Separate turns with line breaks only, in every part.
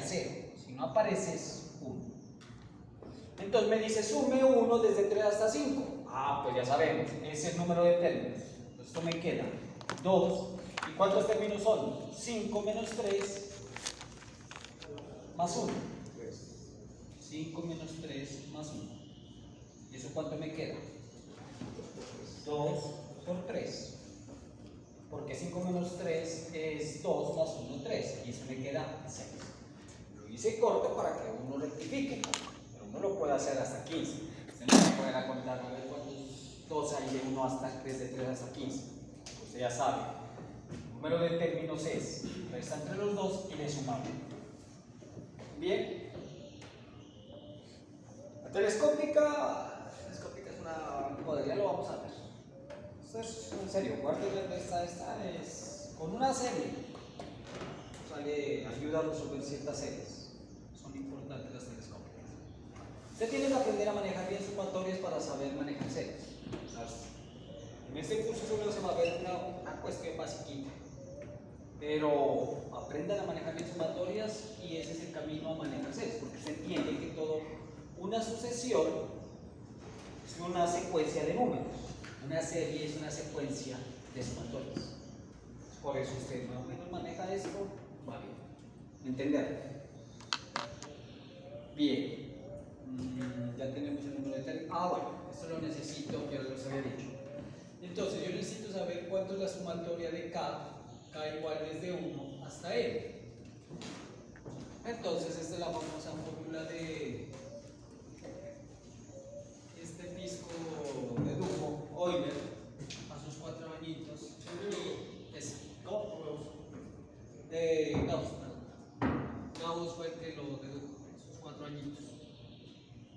sea 0. Si no aparece es 1. Entonces me dice sume 1 desde 3 hasta 5. Ah, pues ya sabemos, ese es el número de términos. Entonces esto me queda 2. ¿Y cuántos términos son? 5 menos 3 más 1. 5 menos 3 más 1. ¿Y eso cuánto me queda? 2 por 3. Porque 5 menos 3 es 2 más 1, 3. Y eso me queda 6. Lo hice corto para que uno rectifique. Pero uno lo puede hacer hasta 15. Usted no va a poner a contar a ver cuántos 2 hay de 1 hasta 3, de 3 hasta 15. Usted ya sabe. El número de términos es resta entre los dos y le sumamos. Bien. La telescópica es una joder, ya lo vamos a ver. Esto es en serio, esta es con una serie. Ayuda a resolver ciertas series. Son importantes las telescópicas. Usted tiene que aprender a manejar bien sumatorias para saber manejar series. En este curso solo se va a ver una cuestión basiquita. Pero aprendan a manejar bien sumatorias y ese es el camino a manejar series, porque usted entiende que una sucesión es una secuencia de números. Una serie es una secuencia de sumatorias. Por eso usted más o menos maneja esto, va bien. ¿Entender? Bien. Ya tenemos el número de términos. Bueno, esto lo necesito, ya los había dicho. Entonces, yo necesito saber cuánto es la sumatoria de K igual desde 1 hasta N. Entonces, esta es la famosa fórmula de este pisco de Duco, Euler, a sus 4 añitos, y es de Gauss, Gauss fue el que lo dedujo, sus 4 añitos.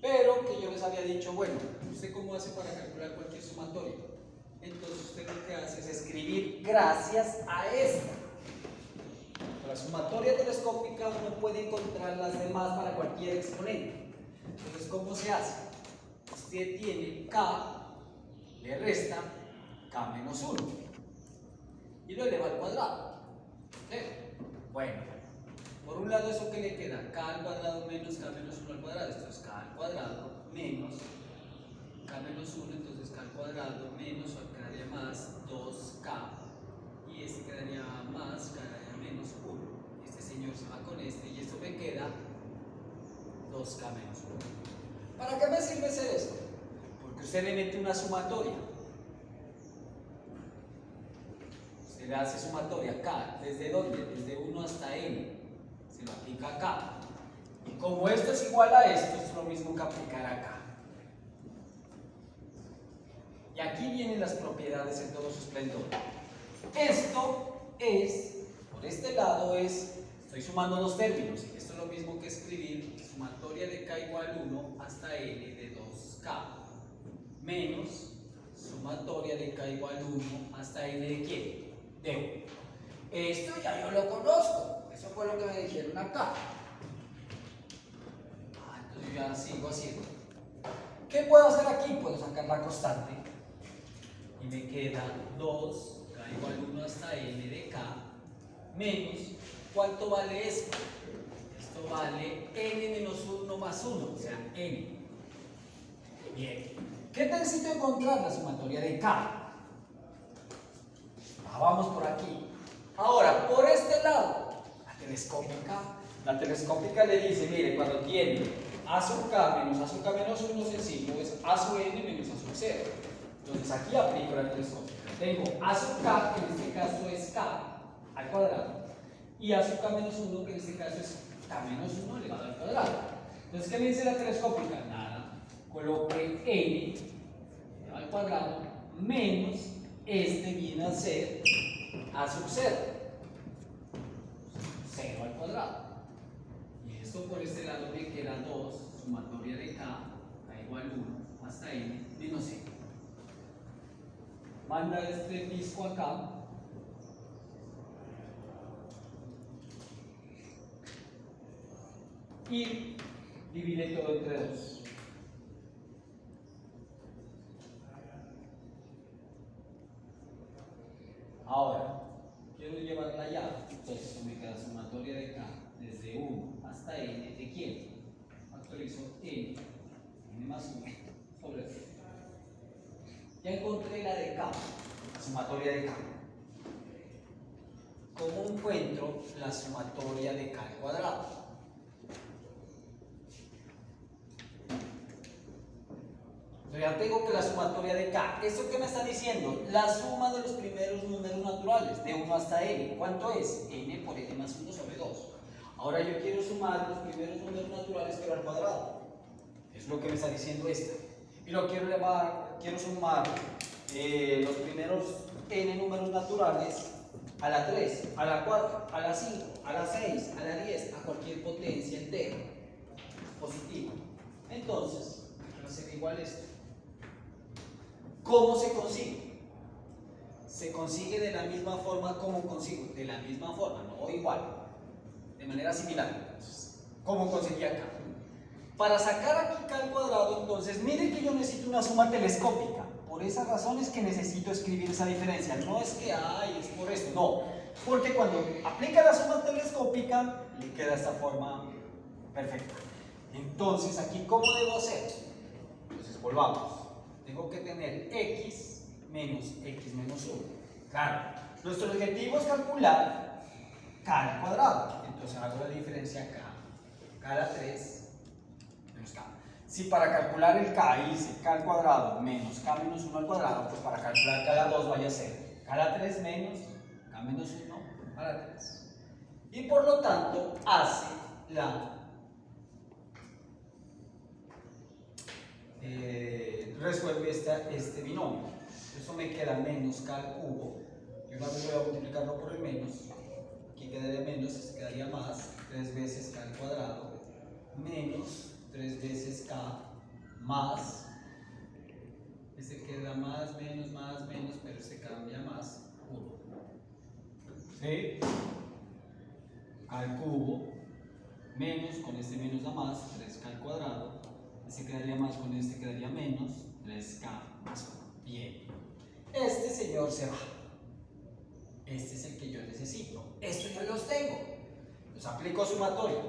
Pero que yo les había dicho, bueno, ¿usted cómo hace para calcular cualquier sumatoria? Entonces usted lo que hace es escribir gracias a esta. La sumatoria telescópica uno puede encontrar las demás para cualquier exponente. Entonces, ¿cómo se hace? Usted tiene K, le resta K menos 1 y lo eleva al cuadrado. ¿Sí? Bueno, por un lado, ¿eso que le queda? K al cuadrado menos K menos 1 al cuadrado. Esto es K al cuadrado menos K menos 1, entonces K al cuadrado menos, o quedaría más 2K, y este quedaría más, quedaría menos 1. Este señor se va con este y esto me queda 2K menos 1. ¿Para qué me sirve hacer esto? Porque usted le mete una sumatoria. Usted le hace sumatoria K, ¿desde dónde? Desde 1 hasta N. Se lo aplica acá. Y como esto es igual a esto, es lo mismo que aplicar acá. Y aquí vienen las propiedades en todo su esplendor. Esto es, por este lado estoy sumando dos términos. Esto es lo mismo que escribir sumatoria de K igual 1 hasta N de 2K. Menos sumatoria de K igual 1 hasta N de quién? De 1. Esto ya yo lo conozco. Eso fue lo que me dijeron acá. Entonces yo ya sigo haciendo. ¿Qué puedo hacer aquí? Puedo sacar la constante. Y me queda 2, K igual 1 hasta N de K, menos, ¿cuánto vale esto? Esto vale N menos 1 más 1, o sea, N. Bien. ¿Qué necesito encontrar? La sumatoria de K. Vamos por aquí. Ahora, por este lado, la telescópica le dice, mire, cuando tiene A sub K menos uno sencillo, es A sub N menos A sub 0. Entonces aquí aplico la telescópica. Tengo A sub K, que en este caso es K al cuadrado, y A sub K menos 1, que en este caso es K menos 1 elevado al cuadrado. Entonces, ¿qué me dice la telescópica? Nada. Coloque N elevado al cuadrado menos este viene a ser A sub 0. 0 al cuadrado. Y esto por este lado me queda 2, sumatoria de K, K igual 1 hasta N menos 0. Manda este disco acá. Y divide todo entre 2. Ahora, quiero llevarla allá. Entonces me queda sumatoria de K desde 1 hasta utilizo n más 1 sobre 2. Ya encontré la de K, la sumatoria de K. ¿Cómo encuentro la sumatoria de K al cuadrado? Ya tengo que la sumatoria de K. ¿Esto qué me está diciendo? La suma de los primeros números naturales, de 1 hasta n. ¿Cuánto es? N por n más 1 sobre 2. Ahora yo quiero sumar los primeros números naturales, pero al cuadrado. Es lo que me está diciendo esta. Y lo quiero sumar los primeros n números naturales a la 3, a la 4, a la 5, a la 6, a la 10, a cualquier potencia entera positiva. Entonces, va a ser igual esto. ¿Cómo se consigue? Se consigue de la misma forma como consigo. De la misma forma, no igual. De manera similar. Entonces, ¿cómo conseguí acá? Para sacar aquí K al cuadrado, entonces, mire que yo necesito una suma telescópica. Por esa razón es que necesito escribir esa diferencia. No es que, es por esto. No. Porque cuando aplica la suma telescópica, le queda esta forma perfecta. Entonces, aquí, ¿cómo debo hacer? Entonces, volvamos. Tengo que tener x menos 1. Claro, nuestro objetivo es calcular K al cuadrado. Entonces hago la diferencia K a la 3 menos K. Si para calcular el K hice K al cuadrado menos K menos 1 al cuadrado, pues para calcular K a la 2 vaya a ser K a la 3 menos K menos 1 a la 3. Y por lo tanto hace resuelve este binomio. Eso me queda menos K al cubo. Y una vez voy a multiplicarlo por el menos. Aquí quedaría menos, se quedaría más. 3 veces K al cuadrado. Menos 3 veces K más. Este queda más, menos, pero se cambia más 1. ¿Sí? K al cubo. Menos, con este menos da más, 3K al cuadrado. Este quedaría más, con este quedaría menos, 3K más 1. Bien. Este señor se va. Este es el que yo necesito. Esto ya los tengo. Los aplico sumatorio.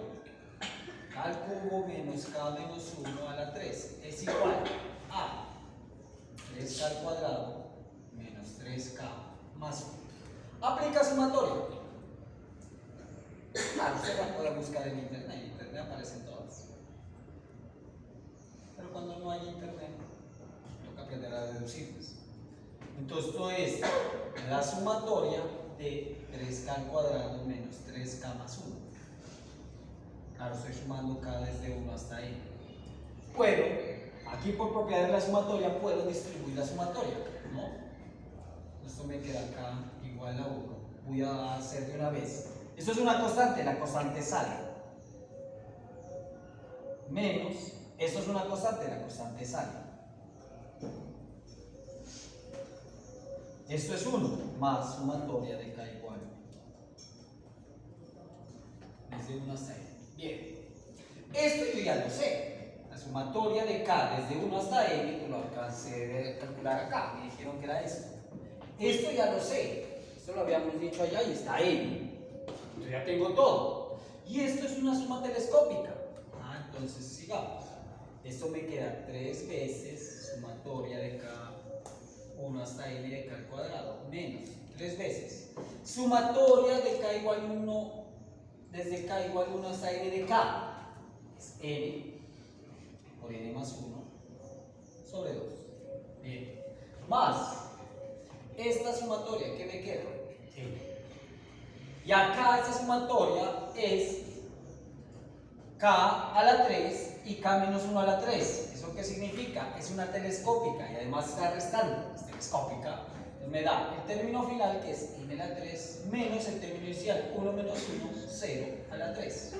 K al cubo menos K menos 1 a la 3 es igual a 3K al cuadrado menos 3K más 1. Aplica sumatorio. Claro, usted va a poder buscar en internet. En internet aparecen todas. Pero cuando no hay internet, toca aprender a deducirlas. Entonces, esto es la sumatoria de 3K al cuadrado menos 3K más 1. Claro, estoy sumando K desde 1 hasta n. Puedo, aquí por propiedad de la sumatoria, puedo distribuir la sumatoria, ¿no? Esto me queda acá igual a 1. Voy a hacer de una vez. Esto es una constante, la constante sale. Menos, esto es una constante, la constante sale. Esto es 1 más sumatoria de K igual. Desde 1 hasta n. Bien. Esto yo ya lo sé. La sumatoria de K desde 1 hasta n, yo lo alcancé a calcular acá. Me dijeron que era esto. Esto ya lo sé. Esto lo habíamos dicho allá y está n. Entonces ya tengo todo. Y esto es una suma telescópica. Entonces sigamos. Esto me queda 3 veces sumatoria de K 1 hasta n de K al cuadrado menos 3 veces sumatoria de K igual 1 desde K igual 1 hasta n de K. Es n por n más 1 sobre 2. Bien. Más esta sumatoria que me queda. N. Y acá esta sumatoria es K a la 3 y K menos 1 a la 3. ¿Eso qué significa? Es una telescópica y además está restando. Es telescópica. Entonces me da el término final que es n a la 3 menos el término inicial 1 menos 1, 0 a la 3.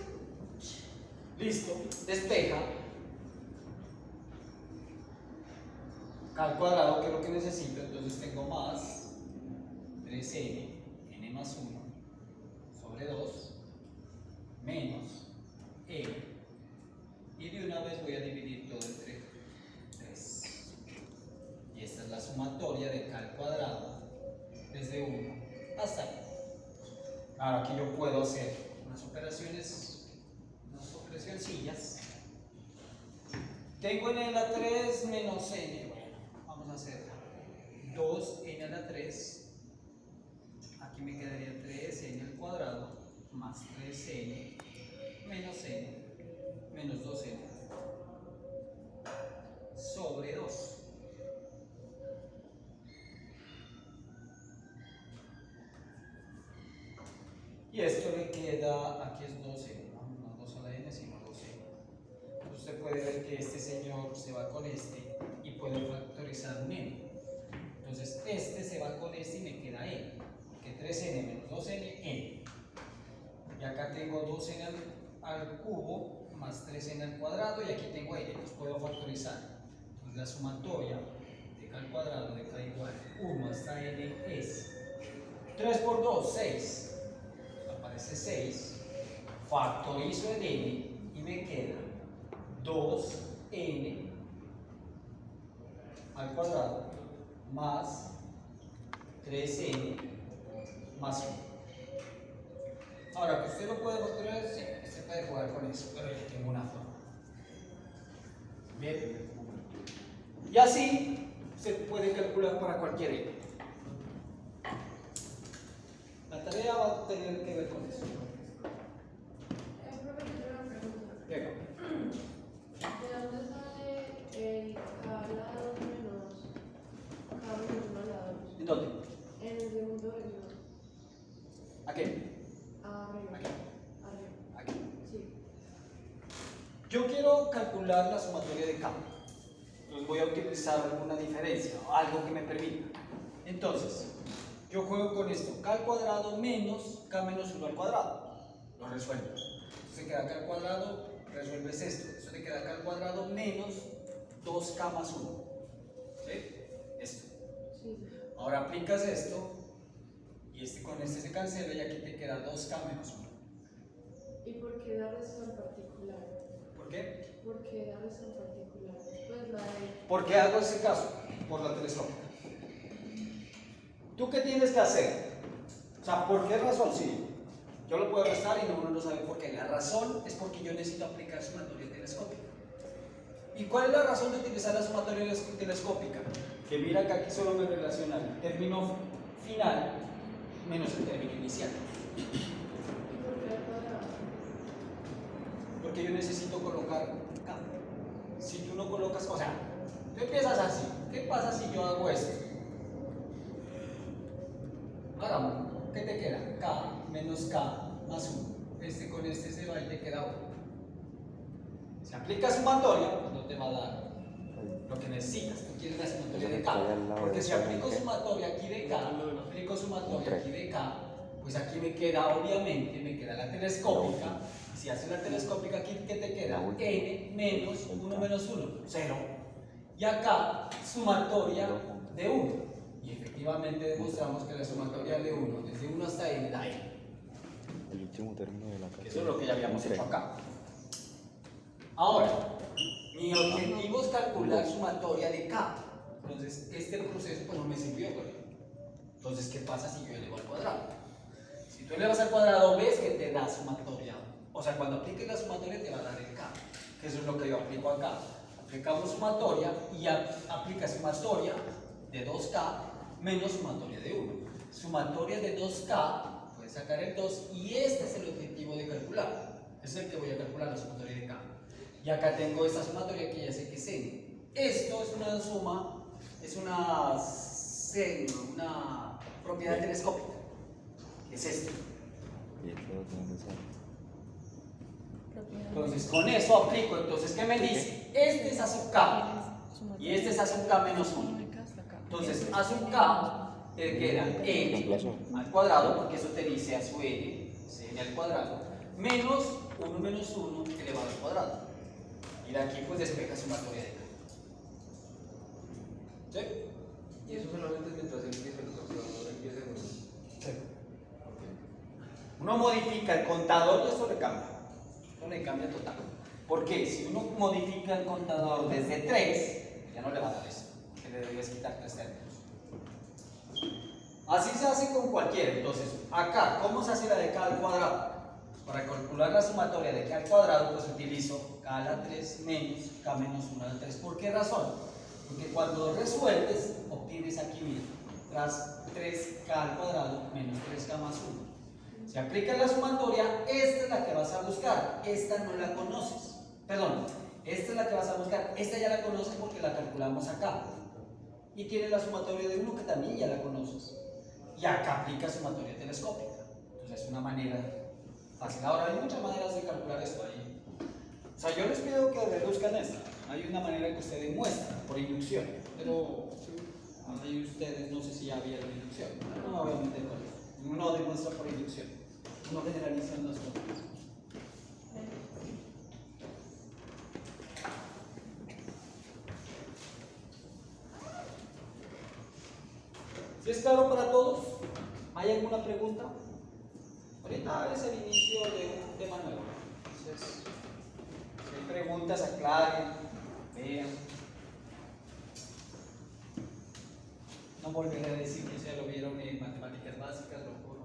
Listo. Despeja. K al cuadrado, que es lo que necesito. Entonces tengo más 3n, n más 1 sobre 2 menos n, y de una vez voy a dividir todo entre 3. Y esta es la sumatoria de K al cuadrado desde 1 hasta n. Ahora aquí yo puedo hacer unas operaciones sencillas. Tengo n a la 3 menos n. Bueno, vamos a hacerla. 2n a la 3. Aquí me quedaría 3n al cuadrado más 3n menos n menos 2n sobre 2. Y esto le queda, aquí es 12, no 2 a la n, sino 12. Usted puede ver que este señor se va con este y puede factorizar un n. Entonces este se va con este y me queda n, que 3n menos 2n, n. Y acá tengo 2n al cubo más 3n al cuadrado y aquí tengo n, entonces puedo factorizar. Entonces la sumatoria de k al cuadrado de k igual 1 hasta n es 3 por 2, 6. Aparece 6, factorizo el n y me queda 2n al cuadrado más 3n más 1. Ahora, que usted lo puede factorizar, sí, usted puede jugar con eso, pero yo tengo una forma. Bien. Y así se puede calcular para cualquier n. La tarea va a tener que ver con eso.
Profe, yo tengo una pregunta.
Venga.
¿De dónde sale el k a la 2 menos k menos 1 a la 2?
¿En dónde?
En el segundo derivo.
¿A qué?
Arriba.
Aquí.
Arriba.
Aquí.
Sí.
Yo quiero calcular la sumatoria de k. Entonces voy a utilizar alguna diferencia, algo que me permita. Entonces, yo juego con esto, k al cuadrado menos k menos 1 al cuadrado. Lo resuelvo. Entonces queda k al cuadrado, resuelves esto. Eso te queda k al cuadrado menos 2k más 1. ¿Sí? Esto.
Sí.
Ahora aplicas esto y este con este se cancela y aquí te queda 2k menos 1.
¿Y por qué darles en particular?
¿Por qué?
¿Por qué darles en particular? Pues la de...
¿Por qué hago ese caso? Por la telescópica. ¿Tú qué tienes que hacer? O sea, ¿por qué razón? Sí, yo lo puedo restar y uno no sabe por qué. La razón es porque yo necesito aplicar sumatoria telescópica. ¿Y cuál es la razón de utilizar la sumatoria telescópica? Que mira que aquí solo me relaciona el término final menos el término inicial.
¿Y por qué al cuadrado?
Porque yo necesito colocar k. Si tú no colocas, o sea, tú empiezas así. ¿Qué pasa si yo hago esto? Hagamos, ¿qué te queda? K menos K más 1. Este con este se va y te queda 1. Si aplicas sumatoria, pues no te va a dar lo que necesitas. Tú quieres la sumatoria de K. Porque si aplico sumatoria aquí de K, aplico sumatoria aquí de K, pues aquí me queda, obviamente, me queda la telescópica. Y si haces la telescópica aquí, ¿qué te queda? N menos 1 menos 1, 0. Y acá, sumatoria de 1. Y efectivamente demostramos que la sumatoria de 1, desde 1 hasta n, da n.
El último término de la casa.
Eso es lo que ya habíamos hecho acá. Ahora, mi objetivo es calcular sumatoria de k. Entonces, este proceso pues no me sirvió. Entonces, ¿qué pasa si yo elevo al cuadrado? Si tú elevas al cuadrado, ves que te da sumatoria. O sea, cuando apliques la sumatoria te va a dar el k. Que eso es lo que yo aplico acá. Aplicamos sumatoria y aplica sumatoria de 2k menos sumatoria de 1. Sumatoria de 2k, puedes sacar el 2 y este es el objetivo de calcular. Es el que voy a calcular, la sumatoria de k. Y acá tengo esta sumatoria que ya sé que es n. Esto es una suma, es una propiedad telescópica. Es esto. Entonces con eso aplico, entonces ¿qué me dice? Este es a sub k y este es a sub k menos 1. Entonces a sub k te queda n al cuadrado, porque eso te dice a su n, es n al cuadrado, menos 1 menos 1 elevado al cuadrado. Y de aquí pues despeja sumatoria de k. ¿Sí?
Y eso solamente es mientras empieza el contador, empieza en 1.
Sí. Uno modifica el contador y esto le cambia. Esto le cambia total. Porque si uno modifica el contador desde 3, ya no le va a dar eso. Que le debes quitar 3 términos. Así se hace con cualquiera. Entonces, acá, ¿cómo se hace la de k al cuadrado? Para calcular la sumatoria de k al cuadrado, pues utilizo k a la 3 menos k menos 1 a la 3. ¿Por qué razón? Porque cuando resuelves, obtienes aquí, mira, tras 3k al cuadrado menos 3k más 1. Si aplicas la sumatoria, esta es la que vas a buscar, esta no la conoces. Perdón, esta es la que vas a buscar, esta ya la conoces porque la calculamos acá. Y tienes la sumatoria de 1 que también ya la conoces. Y acá aplicas sumatoria telescópica. Entonces es una manera fácil. Ahora hay muchas maneras de calcular esto ahí. O sea, yo les pido que reduzcan esta. Hay una manera que ustedes demuestran por inducción. Pero ahí ustedes no sé si ya vieron inducción. No me voy a meter con eso. Uno demuestra por inducción. Uno generaliza las cosas. ¿Sí es claro para todos? ¿Hay alguna pregunta? Ahorita es el inicio de un tema nuevo. Entonces, si hay preguntas, aclaren, vean. No volveré a decir que ya lo vieron en matemáticas básicas, lo juro.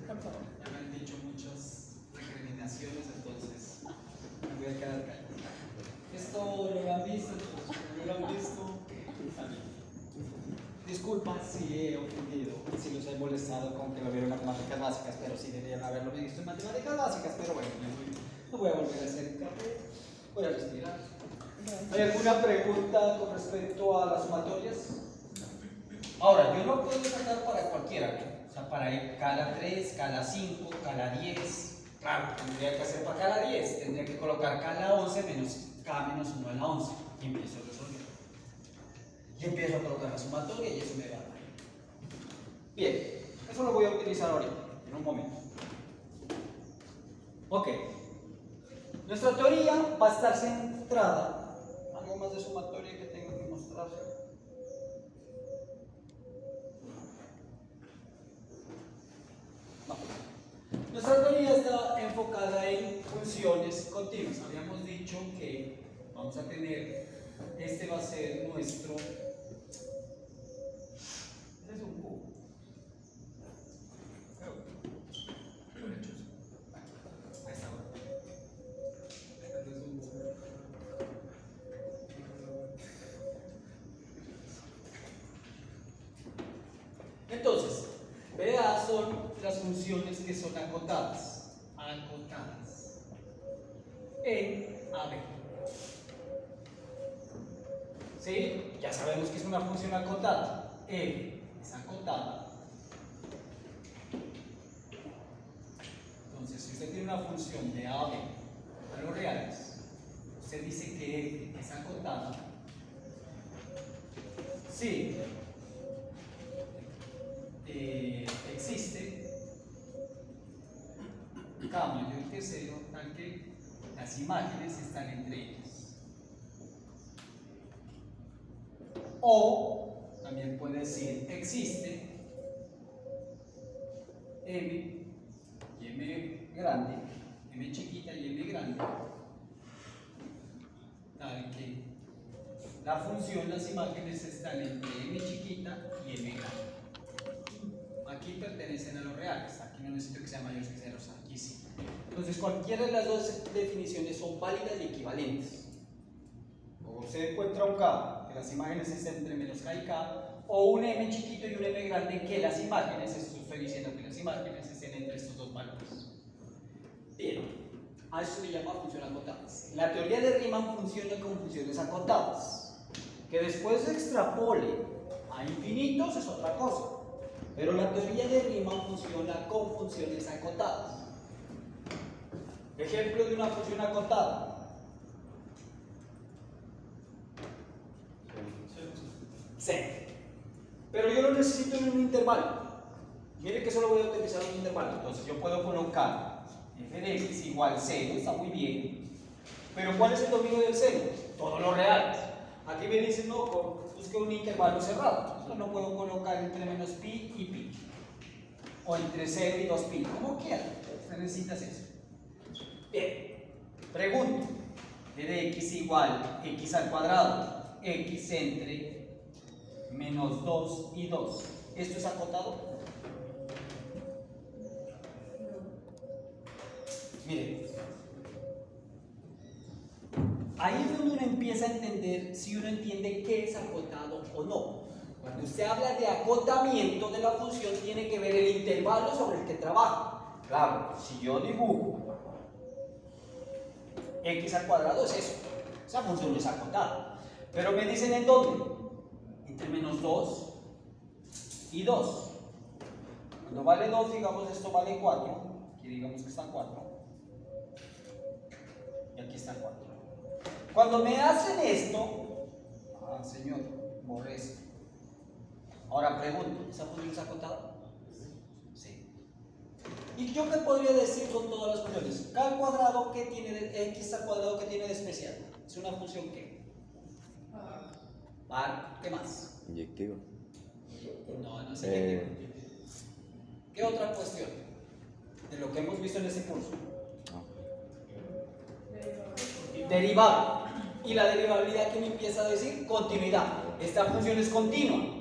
Ya me han dicho muchas recriminaciones, entonces me voy a quedar callado. Esto lo han visto, lo han visto. Disculpa si he ofendido, si los he molestado con que lo vieron en matemáticas básicas, pero sí deberían haberlo visto en matemáticas básicas, pero bueno, no voy a volver a hacer hincapié, voy a respirar. ¿Hay alguna pregunta con respecto a las sumatorias? Ahora, yo no puedo sacar para cualquiera, ¿no? O sea, para K a la 3, K a la 5, K a la 10, claro, tendría que hacer para K a la 10, tendría que colocar K a la 11 menos K menos 1 a la 11, y empiezo a resolver. Y empiezo a colocar la sumatoria y eso me va a dar. Bien, eso lo voy a utilizar ahorita, en un momento. Ok. Nuestra teoría va a estar centrada. ¿Algo más de sumatoria que tengo que mostrar? No. Nuestra teoría está enfocada en funciones continuas. Habíamos dicho que vamos a tener, este va a ser nuestro. Es un cubo. Ahí está. Es un cubo. Entonces, BA son las funciones que son acotadas. Acotadas. En AB. ¿Sí? Ya sabemos que es una función acotada. F es acotada. Entonces, si usted tiene una función de A a B a los reales, usted dice que F es acotada. Sí. Existe K mayor que 0, tal que las imágenes están entre ellas. O también puede decir existe M y M grande, M chiquita y M grande, tal que la función, las imágenes están entre M chiquita y M grande. Aquí pertenecen a los reales, aquí no necesito que sea mayor que 0, aquí sí. Entonces cualquiera de las dos definiciones son válidas y equivalentes. O usted encuentra un K, que las imágenes estén entre menos K y K, o un M chiquito y un M grande, que las imágenes, estoy diciendo que las imágenes estén entre estos dos valores. Bien, a eso se le llama función acotadas. La teoría de Riemann funciona con funciones acotadas. Que después se extrapole a infinitos es otra cosa. Pero la teoría de Riemann funciona con funciones acotadas. Ejemplo de una función acotada. C. Pero yo lo necesito en un intervalo. Mire que solo voy a utilizar un intervalo. Entonces yo puedo colocar f de x igual 0, está muy bien. Pero ¿cuál es el dominio del 0? Todo lo real. Aquí me dicen, no, busque un intervalo cerrado. Entonces no puedo colocar entre menos pi y pi. O entre 0 y 2 pi, como quiera. Usted necesita eso. Bien, pregunto. F de x igual x al cuadrado. X entre menos 2 y 2. ¿Esto es acotado? Miren, ahí es donde uno empieza a entender si uno entiende qué es acotado o no. Cuando usted habla de acotamiento de la función, tiene que ver el intervalo sobre el que trabaja. Claro, si yo dibujo x al cuadrado es eso, esa función es acotada. Pero me dicen en dónde, entre menos 2 y 2. Cuando vale 2, digamos esto vale 4, aquí digamos que están 4, y aquí están 4. Cuando me hacen esto, señor, borré esto. Ahora pregunto, ¿esa función es acotada? Sí. ¿Y yo qué podría decir con todas las funciones? K al cuadrado, ¿qué tiene de x al cuadrado, qué tiene de especial? Es una función ¿qué? Par. ¿Qué más?
Inyectivo.
No, no es inyectiva. ¿Qué otra cuestión de lo que hemos visto en ese curso? Derivable. Y la derivabilidad, ¿qué me empieza a decir? Continuidad. Esta función es continua.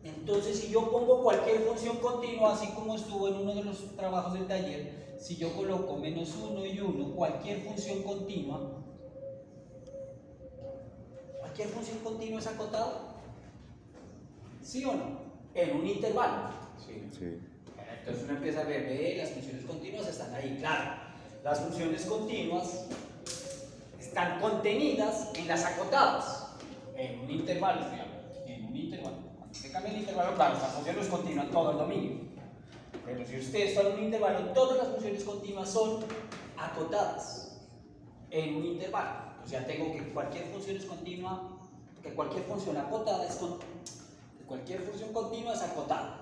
Entonces, si yo pongo cualquier función continua, así como estuvo en uno de los trabajos del taller, si yo coloco menos 1 y 1, cualquier función continua es acotada. ¿Sí o no? En un intervalo.
Sí.
Entonces uno empieza a ver, las funciones continuas están ahí, claro. Las funciones continuas están contenidas en las acotadas, en un intervalo, digamos, en un intervalo. Cuando se cambia el intervalo, claro, esa función no es continua en todo el dominio. Pero si usted está en un intervalo, todas las funciones continuas son acotadas en un intervalo. O sea, tengo que cualquier función es continua, que cualquier función acotada es cualquier función continua es acotada.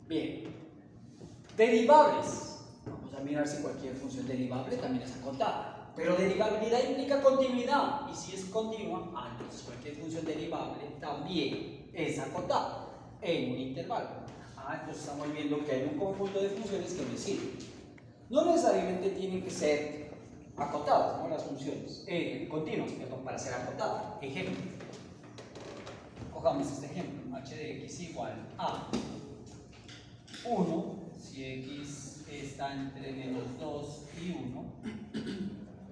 Bien. Derivables. Vamos a mirar si cualquier función derivable también es acotada. Pero derivabilidad implica continuidad. Y si es continua, entonces cualquier función derivable también es acotada en un intervalo. Entonces estamos viendo que hay un conjunto de funciones que me sirven. No necesariamente tienen que ser acotadas, ¿no? Las funciones continuas, perdón, para ser acotadas. Ejemplo. Cojamos este ejemplo. H de x igual a 1, si x está entre menos 2 y 1,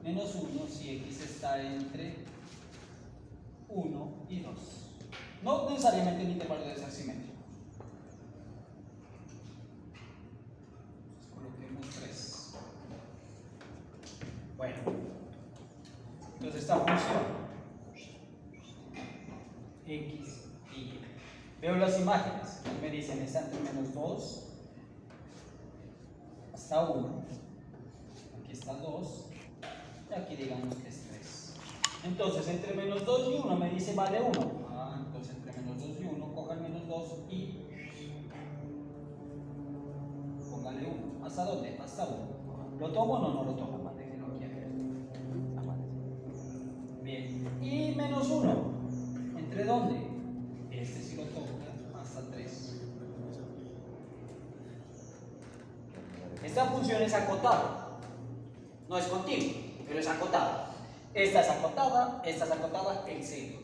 menos 1 si x está entre 1 y 2. No necesariamente el intervalo debe ser simétrico. Coloquemos 3. Bueno, entonces esta función x y y. Veo las imágenes, me dicen está entre menos 2 hasta 1, aquí está 2 y aquí digamos que es 3. Entonces entre menos 2 y 1 me dice vale 1. Entonces entre menos 2 y 1 coja el menos 2 y póngale 1. ¿Hasta dónde? Hasta 1. ¿Lo tomo o no lo tomo? Déjenlo aquí. Bien. Y menos 1. ¿Entre dónde? Este sí lo tomo hasta 3. Esta función es acotada. No es continua, pero es acotada. Esta es acotada, el centro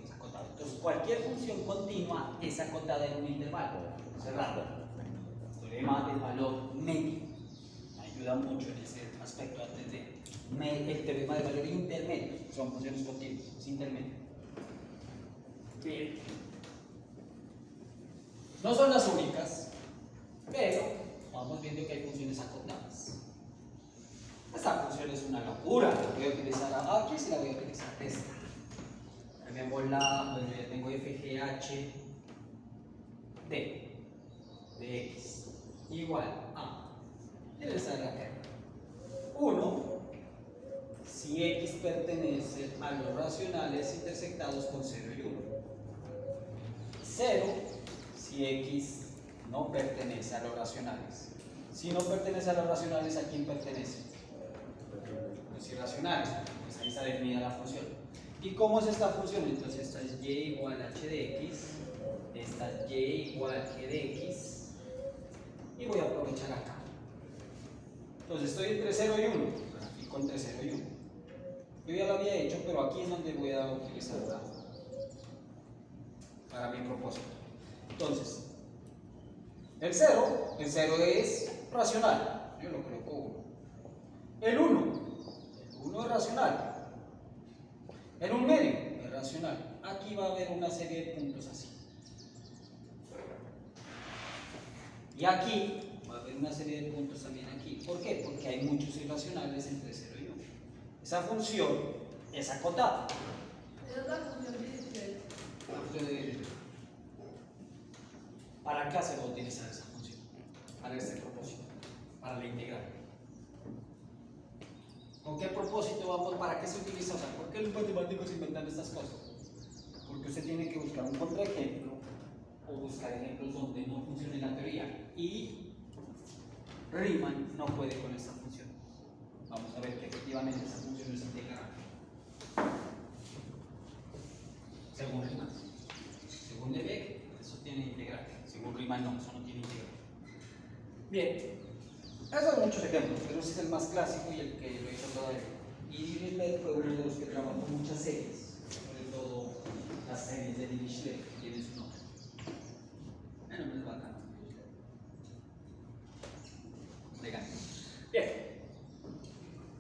es acotado. Entonces cualquier función continua es acotada en un intervalo cerrado. El teorema del valor medio ayuda mucho en ese aspecto antes de el teorema del valor intermedio. Son funciones continuas, es intermedio. Bien. No son las únicas, pero vamos viendo que hay funciones acotadas. Esta función es una locura. Voy a utilizar aquí, sí la voy a utilizar esta. Ya tengo FGH de x igual a, debe estar acá, 1 si x pertenece a los racionales intersectados con 0 y 1. 0 si x no pertenece a los racionales. Si no pertenece a los racionales, ¿a quién pertenece? Los irracionales. Pues ahí está definida la función. ¿Y cómo es esta función? Entonces esta es y igual a h de x, esta es y igual a g de x, y voy a aprovechar acá. Entonces estoy entre 0 y 1, grafico entre 0 y 1. Yo ya lo había hecho, pero aquí es donde voy a utilizarla para mi propósito. Entonces, el 0 es racional, yo lo coloco 1. El 1 es racional. En un medio es racional. Aquí va a haber una serie de puntos así. Y aquí va a haber una serie de puntos también aquí. ¿Por qué? Porque hay muchos irracionales entre 0 y 1. Esa función es acotada.
Esa es la función de Dirichlet.
¿Para qué se va a utilizar esa función? Para este propósito, para la integral. ¿Con qué propósito vamos? ¿Para qué se utiliza? O sea, ¿por qué los matemáticos inventan estas cosas? Porque usted tiene que buscar un contraejemplo o buscar ejemplos donde no funcione la teoría. Y Riemann no puede con esta función. Vamos a ver que efectivamente esa función es integral. Según Riemann. Según Lebesgue, eso tiene integral. Según Riemann no, eso no tiene integral. Bien. Esos son muchos ejemplos, pero ese es el más clásico y el que lo hizo todavía. Y Dirichlet fue uno de los que trabajó muchas series, sobre todo las series de Dirichlet, que tienen su nombre. El nombre es bacano. Legal. Bien.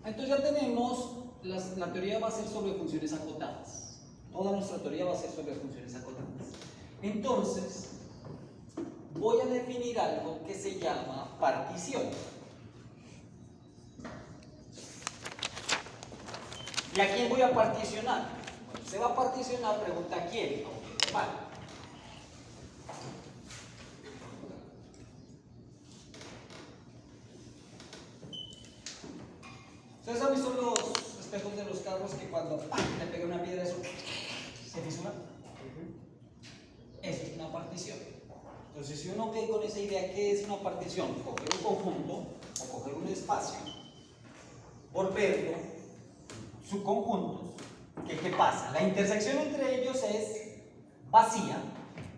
Entonces ya tenemos la teoría va a ser sobre funciones acotadas. Toda nuestra teoría va a ser sobre funciones acotadas. Entonces, voy a definir algo que se llama partición. ¿Y a quién voy a particionar? Bueno, se va a particionar, pregunta a quién. Vale. ¿Ustedes han visto los espejos de los carros que cuando le pega una piedra eso se fisura? Eso es una partición. Entonces, si uno ve con esa idea, ¿qué es una partición? Coger un conjunto o coger un espacio, volverlo subconjuntos. ¿Qué pasa? La intersección entre ellos es vacía,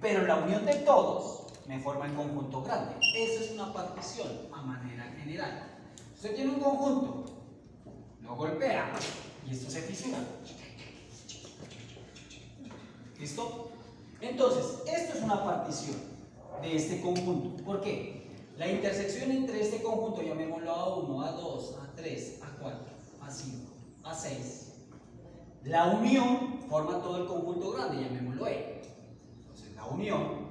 pero la unión de todos me forma el conjunto grande. Eso es una partición a manera general. Usted tiene un conjunto, lo golpea y esto se fisura. ¿Listo? Entonces, esto es una partición de este conjunto. ¿Por qué? La intersección entre este conjunto, llamémoslo A1, A2, A3, A4, A5, A6. La unión forma todo el conjunto grande, llamémoslo E. Entonces, la unión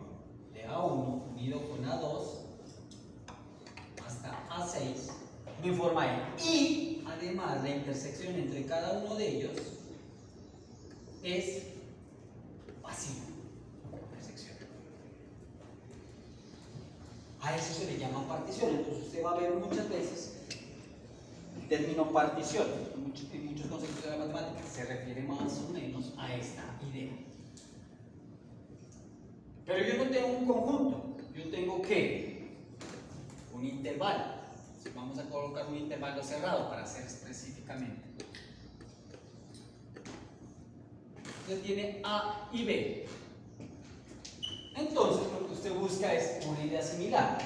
de A1 unido con A2 hasta A6 me forma E. Y además, la intersección entre cada uno de ellos es vacía. A eso se le llama partición. Entonces usted va a ver muchas veces el término partición. En muchos conceptos de la matemática se refiere más o menos a esta idea. Pero yo no tengo un conjunto, yo tengo ¿qué? Un intervalo. Vamos a colocar un intervalo cerrado para hacer específicamente. Usted tiene A y B. Entonces, lo que usted busca es una idea similar.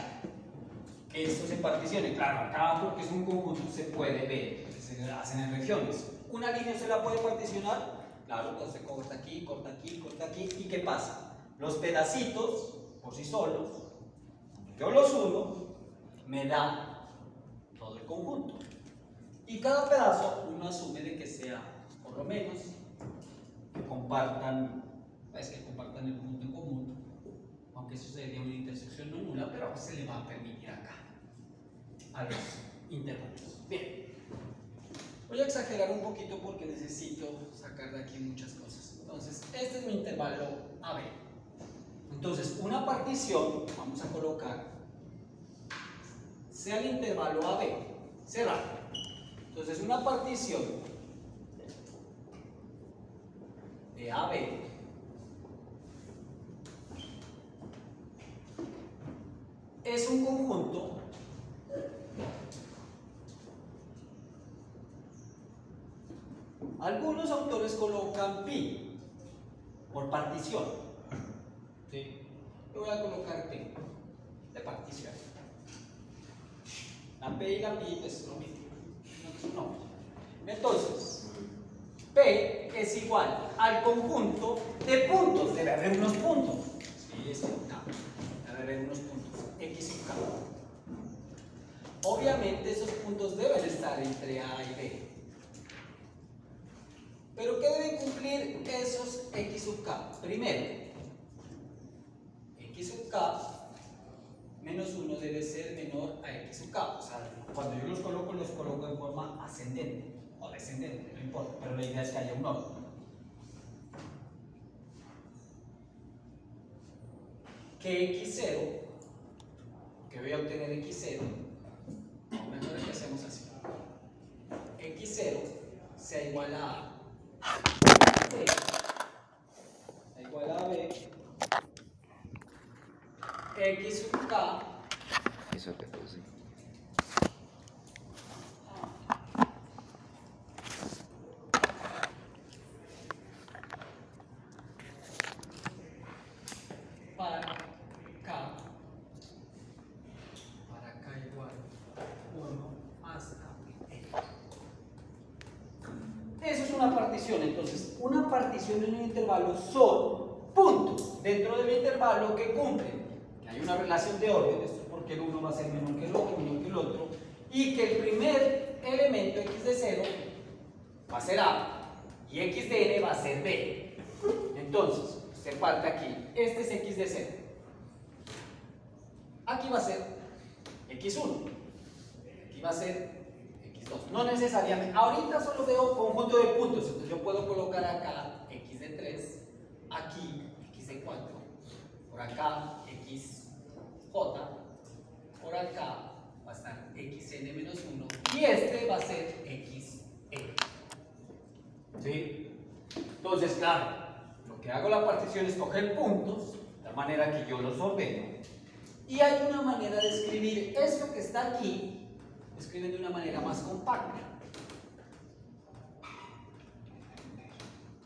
Que esto se particione. Claro, acá porque es un conjunto se puede ver, se hacen en regiones. ¿Una línea se la puede particionar? Claro, entonces corta aquí, corta aquí, corta aquí. ¿Y qué pasa? Los pedacitos, por sí solos, yo los uno, me da todo el conjunto. Y cada pedazo uno asume de que sea, por lo menos, que compartan el punto en común. Aunque eso sería una intersección no nula, pero se le va a permitir acá a los intervalos. Bien, voy a exagerar un poquito porque necesito sacar de aquí muchas cosas. Entonces, este es mi intervalo AB. Entonces, una partición, vamos a colocar, sea el intervalo AB, cerrado. Entonces, una partición de AB es un conjunto algunos autores colocan pi por partición. ¿Sí? Yo voy a colocar P de partición. La P y la pi es lo mismo. No. Entonces, P es igual al conjunto de puntos. Debe haber unos puntos. Sí, es no. Debe haber unos puntos. X y K. Obviamente esos puntos deben estar entre A y B. Pero ¿qué deben cumplir esos x sub k? Primero, x sub k menos 1 debe ser menor a x sub k. O sea, cuando yo los coloco en forma ascendente o descendente, no importa, pero la idea es que haya un orden. Que x0, que voy a obtener x0, o mejor empecemos así. x0 sea igual a A. B sea igual a B. X sub k
Eso que puse.
para k igual 1 hasta n. Eso es una partición. Entonces, una partición en un intervalo son puntos dentro del intervalo que cumplen que hay una relación de orden, esto es porque el uno va a ser menor que el otro, menor que el otro, y que el primer elemento x de 0 va a ser A y x de n va a ser B. Entonces, usted parte aquí, este es x de 0. Aquí va a ser x1, aquí va a ser x2. No necesariamente, ahorita solo veo conjunto de puntos, entonces yo puedo colocar acá x de 3, aquí x de 4, por acá xj, por acá va a estar xn menos 1 y este va a ser xn. ¿Sí? Entonces, claro, lo que hago la partición es coger puntos, de manera que yo los ordeno. Y hay una manera de escribir esto que está aquí, escriben de una manera más compacta.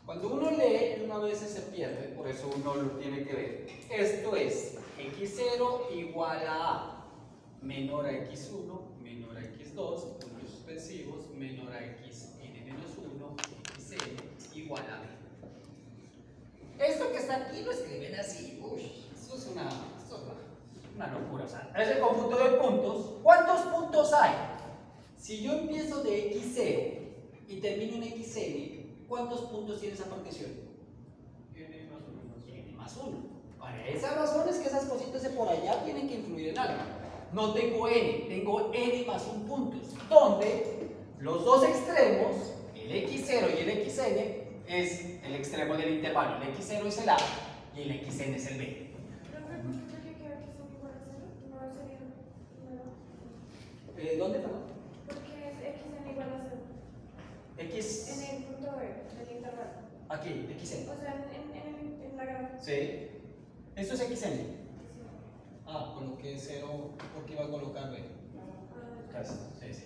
Cuando uno lee, una vez se pierde, por eso uno lo tiene que ver. Esto es x0 igual a A menor a x1 menor a x2, puntos suspensivos, menor a xn menos 1, xn igual a B. Esto que está aquí lo escriben así. Uy, eso es una locura. O sea, es el conjunto de puntos. ¿Cuántos puntos hay? Si yo empiezo de x0 y termino en xn, ¿cuántos puntos tiene esa partición? N más 1. Para esas razones que esas cositas de por allá tienen que influir en algo. No tengo n, tengo n más 1 puntos, donde los dos extremos, el x0 y el xn, es el extremo del intervalo. El x0 es el A y el xn es el B. ¿Dónde, perdón?
Porque es xn igual a 0.
X.
En el punto B del intervalo.
Aquí, xn.
O sea, en la gráfica.
Sí. Esto es xn. Ah, coloqué 0 porque iba a colocar B. Casi. Sí, sí.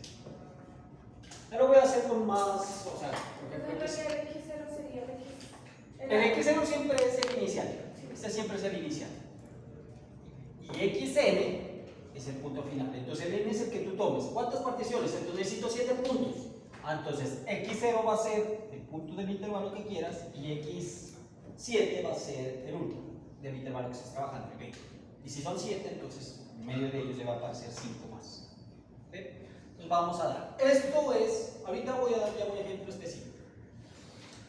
Ahora voy a hacer con más. O sea, por ejemplo,
Entonces, el x0 sería el x.
el x0 siempre es el inicial. Este siempre es el inicial. Y xn es el punto final. Entonces el n es el que tú tomes. ¿Cuántas particiones? Entonces necesito 7 puntos. Entonces x0 va a ser el punto del intervalo que quieras y x7 va a ser el último del intervalo que estés trabajando. ¿Okay? Y si son 7, entonces en medio de ellos le va a aparecer 5 más. ¿Okay? Entonces vamos a dar. Esto es, ahorita voy a dar ya un ejemplo específico.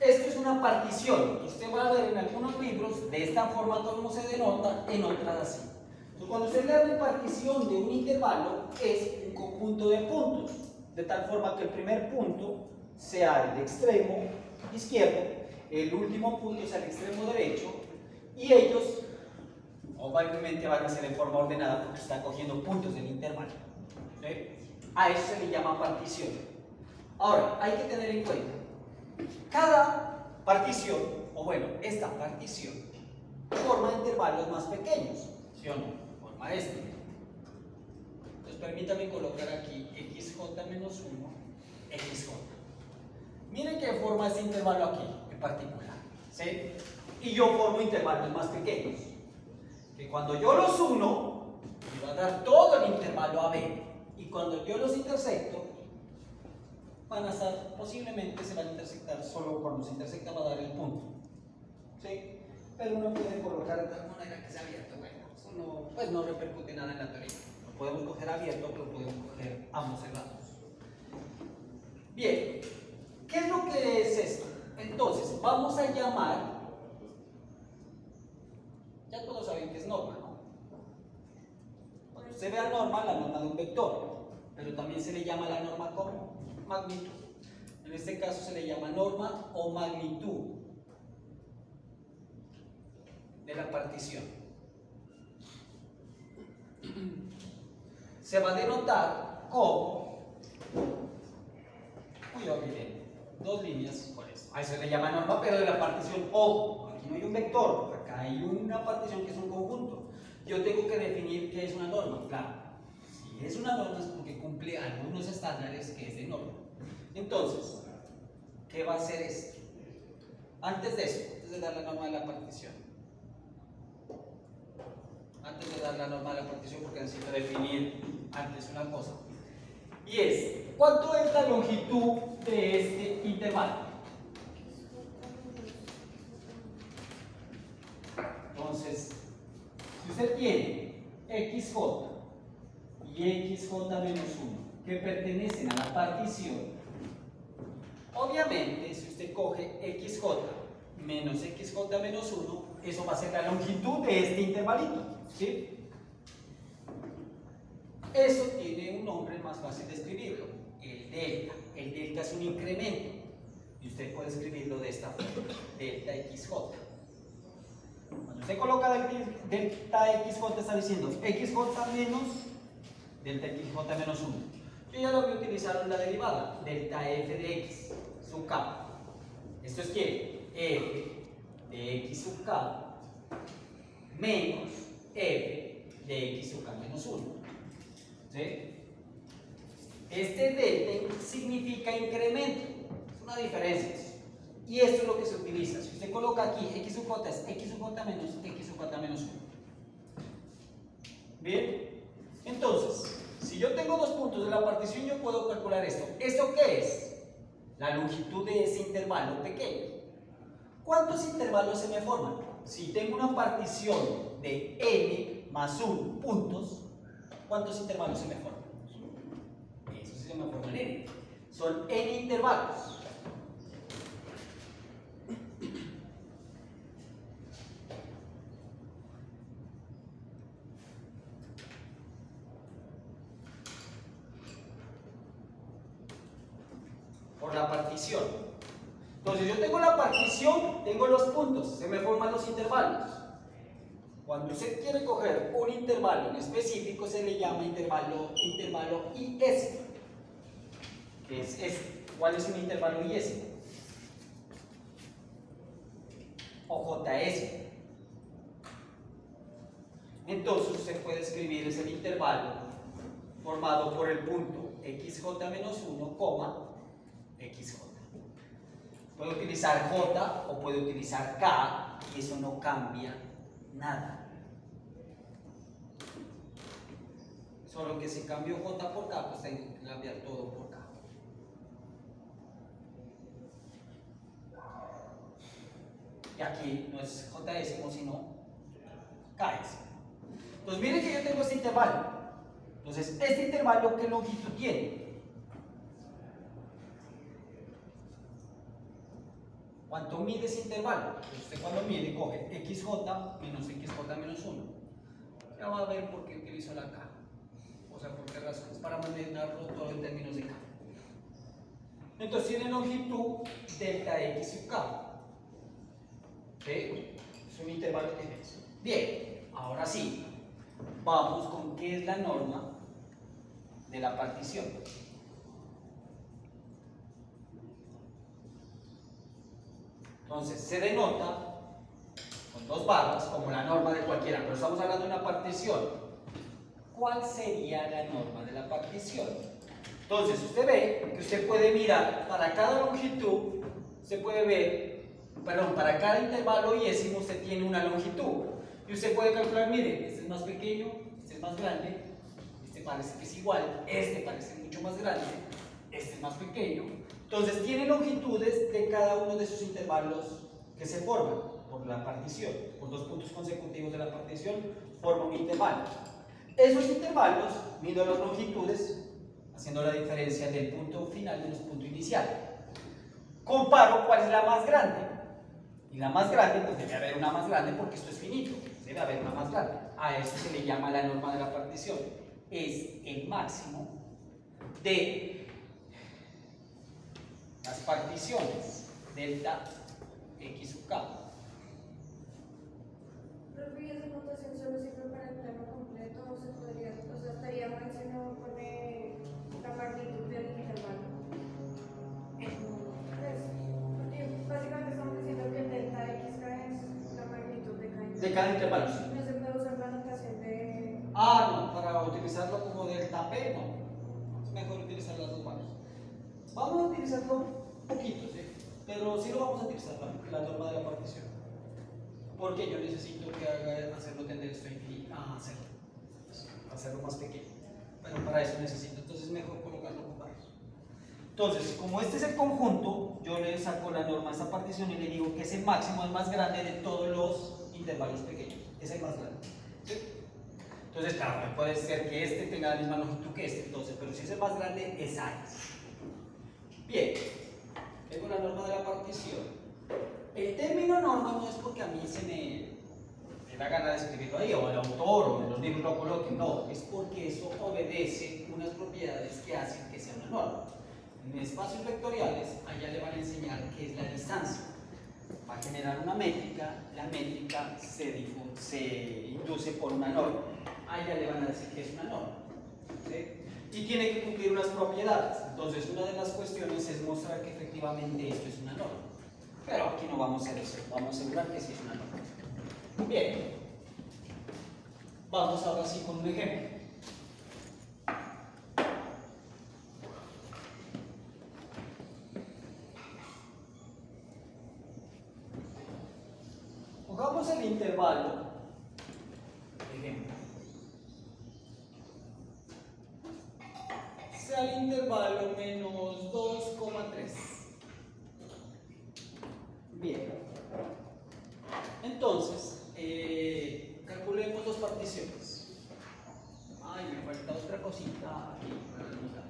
Esto es una partición que usted va a ver en algunos libros de esta forma como se denota, en otras así. Entonces, cuando usted lee una partición de un intervalo, es un conjunto de puntos, de tal forma que el primer punto sea el extremo izquierdo, el último punto sea el extremo derecho, y ellos obviamente van a ser en forma ordenada porque están cogiendo puntos del intervalo. ¿Sí? A eso se le llama partición. Ahora, hay que tener en cuenta, cada partición, o bueno, esta partición, forma intervalos más pequeños, ¿sí o no? Forma este. Entonces permítame colocar aquí xj menos 1, xj. Miren que forma este intervalo aquí, en particular, ¿sí? Y yo formo intervalos más pequeños, que cuando yo los uno, me va a dar todo el intervalo a b, y cuando yo los intersecto, van a estar, posiblemente se van a intersectar, solo cuando se intersecta va a dar el punto, ¿sí? Pero uno puede colocar de tal manera que sea abierto, bueno, eso no, pues no repercute nada en la teoría, Podemos coger abierto, pero podemos coger ambos cerrados. Bien, ¿qué es lo que es esto? Entonces, vamos a llamar, ya todos saben que es norma, ¿no? Cuando usted vea norma, la norma de un vector, pero también se le llama la norma como magnitud. En este caso se le llama norma o magnitud de la partición. Se va a denotar como, cuidado bien, dos líneas por eso. A eso se le llama norma, pero de la partición. Ojo, aquí no hay un vector, acá hay una partición que es un conjunto. Yo tengo que definir qué es una norma. Claro, si es una norma es porque cumple algunos estándares que es de norma. Entonces, ¿qué va a hacer esto? Antes de eso, antes de dar la norma de la partición. Antes de dar la norma de la partición, porque necesito definir antes una cosa. Y es, ¿cuánto es la longitud de este intervalo? Entonces, si usted tiene xj y xj menos 1 que pertenecen a la partición, obviamente, si usted coge xj menos xj menos 1, eso va a ser la longitud de este intervalito, ¿sí? Eso tiene un nombre más fácil de escribirlo, el delta. El delta es un incremento y usted puede escribirlo de esta forma, delta xj. Cuando usted coloca delta xj está diciendo xj menos delta xj menos 1. Yo ya lo voy a utilizar en la derivada, delta f de x sub k. Esto es que f de x sub k menos f de x sub k menos 1. ¿Sí? Este delta significa incremento, es una diferencia. Y esto es lo que se utiliza. Si usted coloca aquí x sub j es x sub j menos x sub j menos 1. Bien, entonces, si yo tengo dos puntos de la partición, yo puedo calcular esto. ¿Esto qué es? La longitud de ese intervalo pequeño. ¿Cuántos intervalos se me forman? Si tengo una partición de n más 1 puntos, ¿cuántos intervalos se me forman? Eso sí se me forman n. Son n intervalos. Por la partición. Entonces yo tengo la partición, tengo los puntos, se me forman los intervalos. Cuando usted quiere coger un intervalo en específico se le llama intervalo IS, que es este. ¿Cuál es un intervalo IS? O JS. Entonces usted puede escribir ese intervalo formado por el punto xj menos 1, xj. Puede utilizar j o puede utilizar k y eso no cambia nada. Solo que si cambio j por k, pues tengo que cambiar todo por k. Y aquí no es js, sino ks. Entonces miren que yo tengo este intervalo. Entonces, este intervalo, ¿qué longitud tiene? ¿Cuánto mide ese intervalo? Pues usted cuando mide coge xj menos xj menos 1. Ya va a ver por qué utilizo la k. O sea, por qué razones. Para mantenerlo todo en términos de k. Entonces tiene longitud delta x sub k. ¿Sí? Es un intervalo que es eso. Bien, ahora sí. Vamos con qué es la norma de la partición. Entonces se denota con dos barras como la norma de cualquiera, pero estamos hablando de una partición. ¿Cuál sería la norma de la partición? Entonces usted ve que usted puede mirar para cada longitud, usted puede ver, perdón, para cada intervalo yésimo usted tiene una longitud. Y usted puede calcular, mire, este es más pequeño, este es más grande, este parece que es igual, este parece mucho más grande, este es más pequeño. Entonces tiene longitudes de cada uno de esos intervalos que se forman por la partición, por dos puntos consecutivos de la partición, forma un intervalo. Esos intervalos mido las longitudes haciendo la diferencia del punto final menos punto inicial. Comparo cuál es la más grande. Y la más grande, pues debe haber una más grande porque esto es finito. Debe haber una más grande. A eso se le llama la norma de la partición. Es el máximo de las particiones delta x sub k.
Profe, ¿y esa notación solo sirve para el plano completo o se podría, o sea, estaría mal si no pone la magnitud del intervalo? Pues, porque básicamente estamos diciendo que el delta xk es la magnitud de cada intervalo.
De cada intervalo, sí.
No se puede usar la notación de...
Ah, no, para utilizarlo como delta p, no. Es mejor utilizar las dos manos. Vamos a utilizarlo poquito, ¿sí? Pero sí lo vamos a utilizar la norma de la partición. Porque yo necesito que hacerlo tender esto a cero. Hacerlo más pequeño. Pero para eso necesito, entonces es mejor colocarlo con varios. Entonces, como este es el conjunto, yo le saco la norma a esta partición y le digo que es el máximo, el más grande de todos los intervalos pequeños. Es el más grande. ¿Sí? Entonces, claro, puede ser que este tenga la misma longitud que este, entonces, pero si es el más grande, es A. Bien, tengo la norma de la partición. El término norma no es porque a mí se me da gana de escribirlo ahí, o el autor, o los libros lo coloquen, no, es porque eso obedece unas propiedades que hacen que sea una norma. En espacios vectoriales, allá le van a enseñar qué es la distancia. Va a generar una métrica, la métrica se induce por una norma. Allá le van a decir que es una norma. ¿Sí? Y tiene que cumplir unas propiedades. Entonces, una de las cuestiones es mostrar que efectivamente esto es una norma. Pero aquí no vamos a hacer eso, vamos a asegurar que sí es una norma. Bien, vamos ahora sí con un ejemplo. Cojamos el intervalo, ejemplo, sea el intervalo menos 2,3. Bien, entonces calculemos dos particiones. Ay, me falta otra cosita aquí para anotar.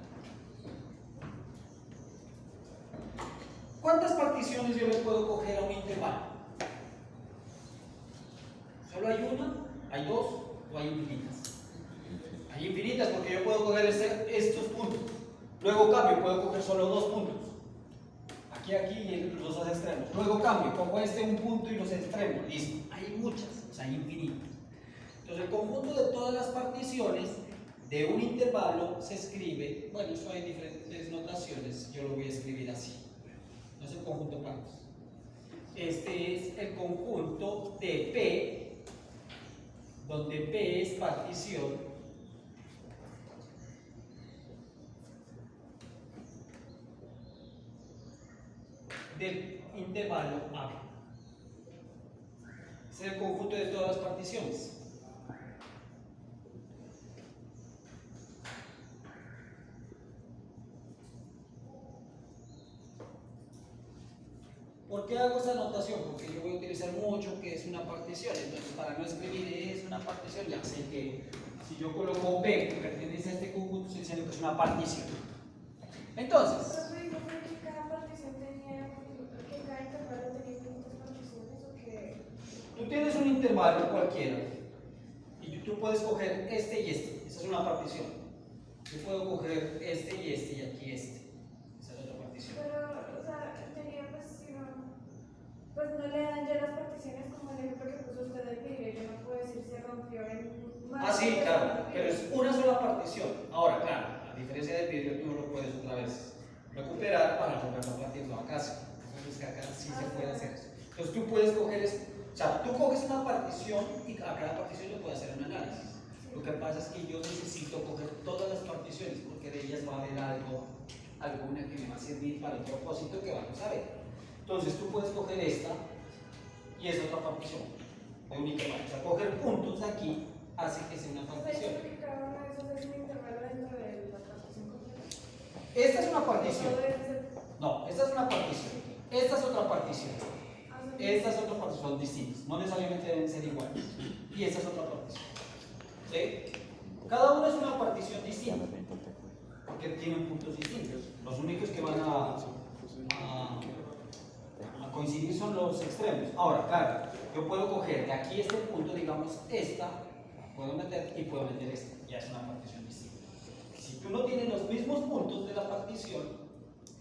¿Cuántas particiones yo le puedo coger a un intervalo? ¿Solo hay una? ¿Hay dos? ¿O hay infinitas? Hay infinitas porque yo puedo coger estos puntos. Luego cambio, puedo coger solo dos puntos. Aquí y los dos extremos. Luego cambio, cojo un punto y los extremos. Listo. Hay muchas, o sea, hay infinitas. Entonces el conjunto de todas las particiones de un intervalo se escribe, bueno, eso hay diferentes notaciones, yo lo voy a escribir así. No es el conjunto partes. Este es el conjunto de P, donde P es partición del intervalo AB. Es el conjunto de todas las particiones. ¿Por qué hago esa notación? Porque yo voy a utilizar mucho que es una partición. Entonces, para no escribir es una partición, ya sé que si yo coloco B que pertenece a este conjunto, estoy diciendo que es una partición. Entonces,
¿Pero dijo que cada partición tenía, que cada intervalo tenía infinitas particiones o que...?
tú tienes un intervalo cualquiera y tú puedes coger este y este. Esa es una partición. Yo puedo coger este y este y aquí este. Esa es otra partición.
Pero, o sea, tenía pues, si no, pues no le dan ya las particiones como el ejemplo que puso usted del vidrio. Yo no puedo decir se rompió en más.
Ah, sí, claro, pero es una sola partición. Ahora, claro, a diferencia del vidrio, tú no lo puedes otra vez recuperar para volverlo a partir a casa. Entonces, que acá sí se puede hacer eso. Entonces, tú puedes coger, o sea, tú coges una partición y a cada partición le puedes hacer un análisis. Lo que pasa es que yo necesito coger todas las particiones porque de ellas va a haber alguna que me va a servir para el propósito que vamos a ver. Entonces, tú puedes coger esta y es otra partición. Únicamente, o sea, coger puntos de aquí hace que sea una partición.
¿Sabes que cada uno de esos es un intervalo dentro de la partición completa?
Esta es una partición.
Todo debe ser...
No, esta es una partición. Esta es otra partición. Estas es otra partición, son distintas. No necesariamente deben ser iguales. Y esta es otra partición. ¿Sí? Cada uno es una partición distinta, porque tienen puntos distintos. Los únicos que van a coincidir son los extremos. Ahora, claro, yo puedo coger de aquí este punto, digamos esta, puedo meter y puedo meter esta. Ya es una partición distinta. Si tú no tienes los mismos puntos de la partición,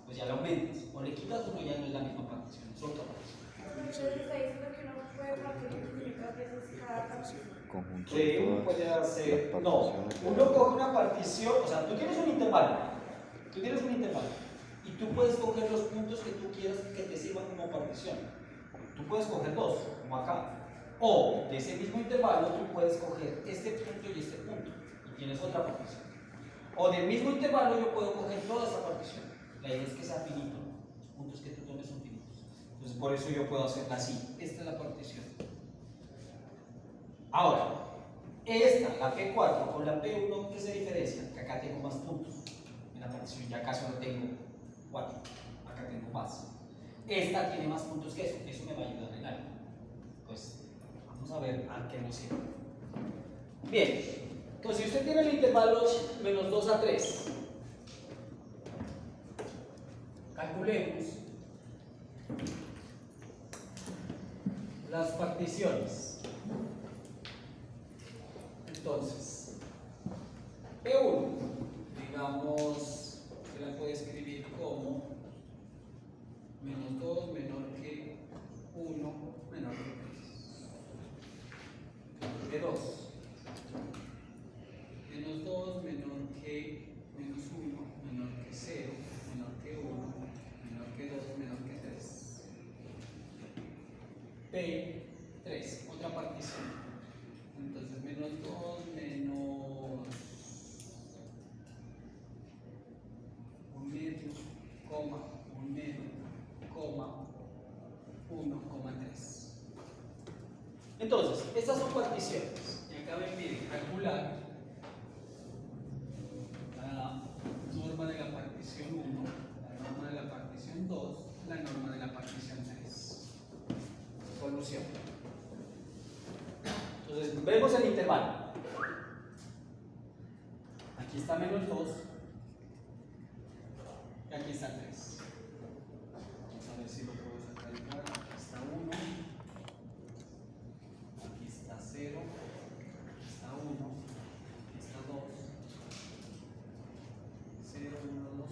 pues ya lo aumentas. O le quitas uno, ya no es la misma partición, es otra partición.
Entonces está diciendo que uno puede partir infinitas veces cada partición.
Conjunto
Sí,
de
uno
todas
puede hacer.
las
No,
particiones de
uno coge una partición, o sea, tú tienes un intervalo. Tú tienes un intervalo. Y tú puedes coger los puntos que tú quieras que te sirvan como partición. Tú puedes coger dos, como acá. O de ese mismo intervalo, tú puedes coger este punto y este punto. Y tienes otra partición. O del mismo intervalo, yo puedo coger toda esa partición. La idea es que sea finito. Los puntos que tú tomes son finitos. Entonces, por eso yo puedo hacerla así. Esta es la partición. Ahora, esta, la P4 con la P1, ¿qué se diferencia? Que acá tengo más puntos. En la partición ya acá solo tengo 4. Acá tengo más. Esta tiene más puntos que eso. Eso me va a ayudar en algo. Pues vamos a ver a qué nos sirve. Bien. Entonces, si usted tiene el intervalo menos 2 a 3, calculemos las particiones. Entonces, P1, digamos, se la puede escribir como menos 2 menor que 1 menor que 3. P2, menos 2 menor que menos 1 menor que 0 menor que 1 menor que 2 menor que 3. P3, otra partición. Entonces, menos 2 menos 1 medio, coma, 1 medio, coma, 1,3. Entonces, estas son particiones. Y acá me pide calcular la norma de la partición 1, la norma de la partición 2, la norma de la partición 3. Solución. Entonces, vemos el intervalo. Aquí está menos 2 y aquí está 3. Vamos a ver si lo puedo sacar igual. Aquí está 1, aquí está 0, aquí está 1, aquí está 2, 0, 1, 2,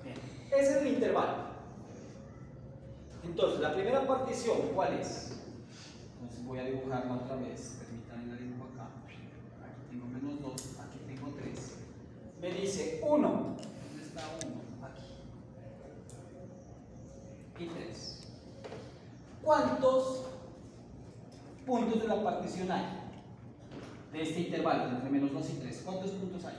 3. Bien, ese es el intervalo. Entonces, la primera partición, ¿cuál es? Entonces voy a dibujarla otra vez. Permítanme la dibujo acá. Aquí tengo menos 2, aquí tengo 3. Me dice 1. ¿Dónde está 1? Aquí. Y 3. ¿Cuántos puntos de la partición hay? De este intervalo, entre menos 2 y 3. ¿Cuántos puntos hay?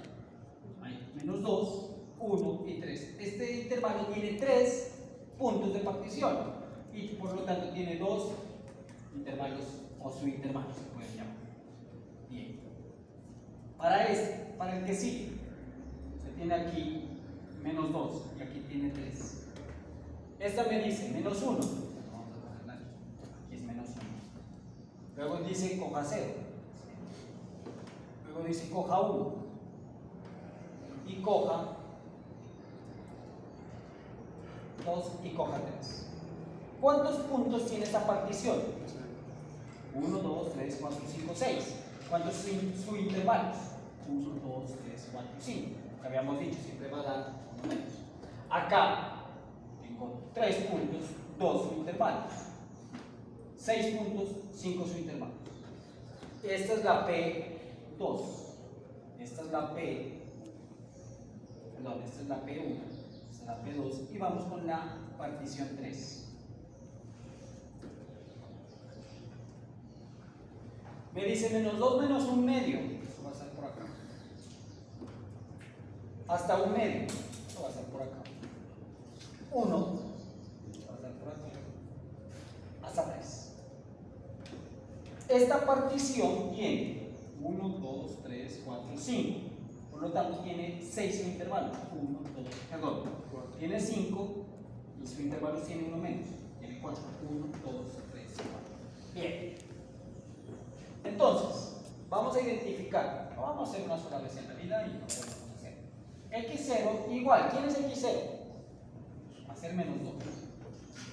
Hay menos 2, 1 y 3. Este intervalo tiene 3 puntos de partición. Y por lo tanto tiene 2 intervalos o subintervalos, se pueden llamar. Bien. Para el que sí, se tiene aquí menos 2 y aquí tiene 3. Esta me dice menos 1. Vamos a ponerla aquí. Aquí es menos 1. Luego dice coja 0. Luego dice coja 1. Y coja 2 y coja 3. ¿Cuántos puntos tiene esta partición? 1, 2, 3, 4, 5, 6. ¿Cuántos subintervalos? 1, 2, 3, 4, 5. Lo que habíamos dicho, siempre va a dar uno menos. Acá tengo 3 puntos, 2 subintervalos. 6 puntos, 5 subintervalos. Esta es la P2. Esta es la P. Perdón, esta es la P1. Esta es la P2. Y vamos con la partición 3. Me dice menos 2 menos 1 medio. Eso va a estar por acá. Hasta 1 medio. Eso va a estar por acá. 1. Va a estar por acá. Hasta 3. Esta partición tiene 1, 2, 3, 4, 5. Por lo tanto, tiene 6 subintervalos. 1, 2, perdón. Tiene 5 y subintervalos tiene 1 menos. Tiene 4. 1, 2, 3, 4. Bien. Entonces, vamos a identificar, lo vamos a hacer una sola vez en la vida y no lo vamos a hacer. X0 igual, ¿quién es X0? Va a ser menos 2.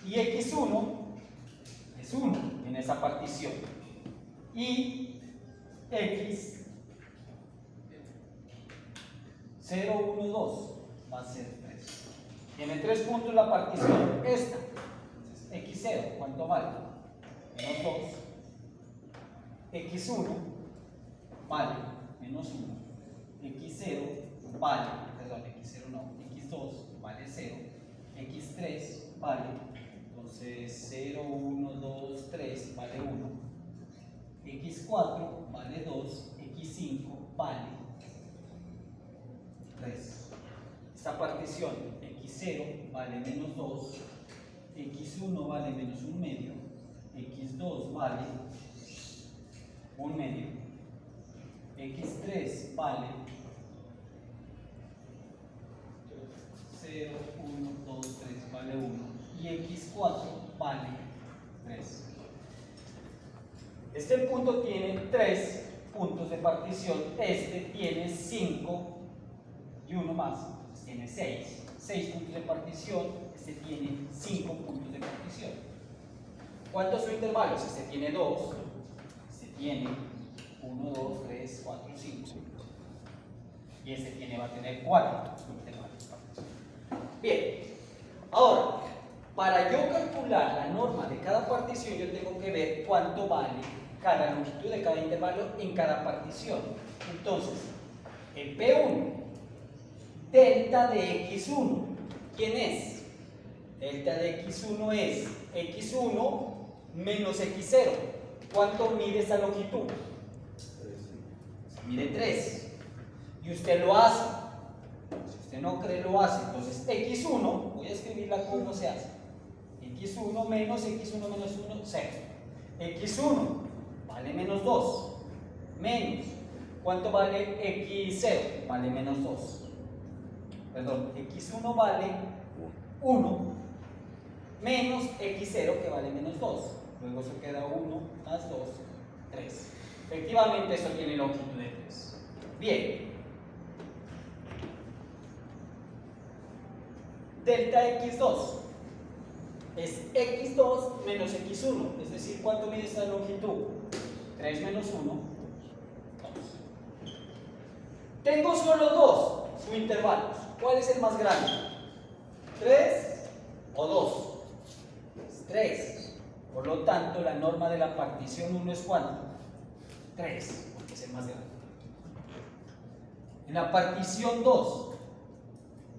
Y X1 es 1 en esa partición. Y X 0, 1, 2 va a ser 3. Tiene 3 puntos la partición esta. Entonces, X0, ¿cuánto vale? Menos 2. X1 vale menos 1. X0 vale, perdón, X0 no, X2 vale 0. X3 vale, entonces 0, 1, 2, 3 vale 1. X4 vale 2. X5 vale 3. Esta partición X0 vale menos 2. X1 vale menos 1 medio. X2 vale 1 medio. X3 vale 0, 1, 2, 3 vale 1. Y X4 vale 3. Este punto tiene 3 puntos de partición. Este tiene 5 y 1 más. Entonces tiene 6. 6 puntos de partición. Este tiene 5 puntos de partición. ¿Cuántos son intervalos? Este tiene 2. Este tiene 1, 2, 3, 4, 5. Y este va a tener 4 intervalos de partición. Bien. Ahora, para yo calcular la norma de cada partición, yo tengo que ver cuánto vale cada longitud de cada intervalo en cada partición. Entonces, el P1, delta de X1, ¿quién es? Delta de X1 es X1 menos X0. ¿Cuánto mide esta longitud? Mide 3. Y usted lo hace. Si usted no cree, lo hace. Entonces, X1, voy a escribirla cómo se hace. X1 menos 1, 0. X1 vale menos 2. Menos. ¿Cuánto vale X0? Vale menos 2. Perdón, X1 vale 1 menos X0 que vale menos 2. Luego eso queda 1 más 2, 3. Efectivamente, eso tiene longitud de 3. Bien. Delta X2 es X2 menos X1. Es decir, ¿cuánto mide esta longitud? 3 menos 1, 2. Tengo solo 2 subintervalos. ¿Cuál es el más grande? ¿3 o 2? 3. Por lo tanto, la norma de la partición 1 es ¿cuánto? 3, porque es el más grande. En la partición 2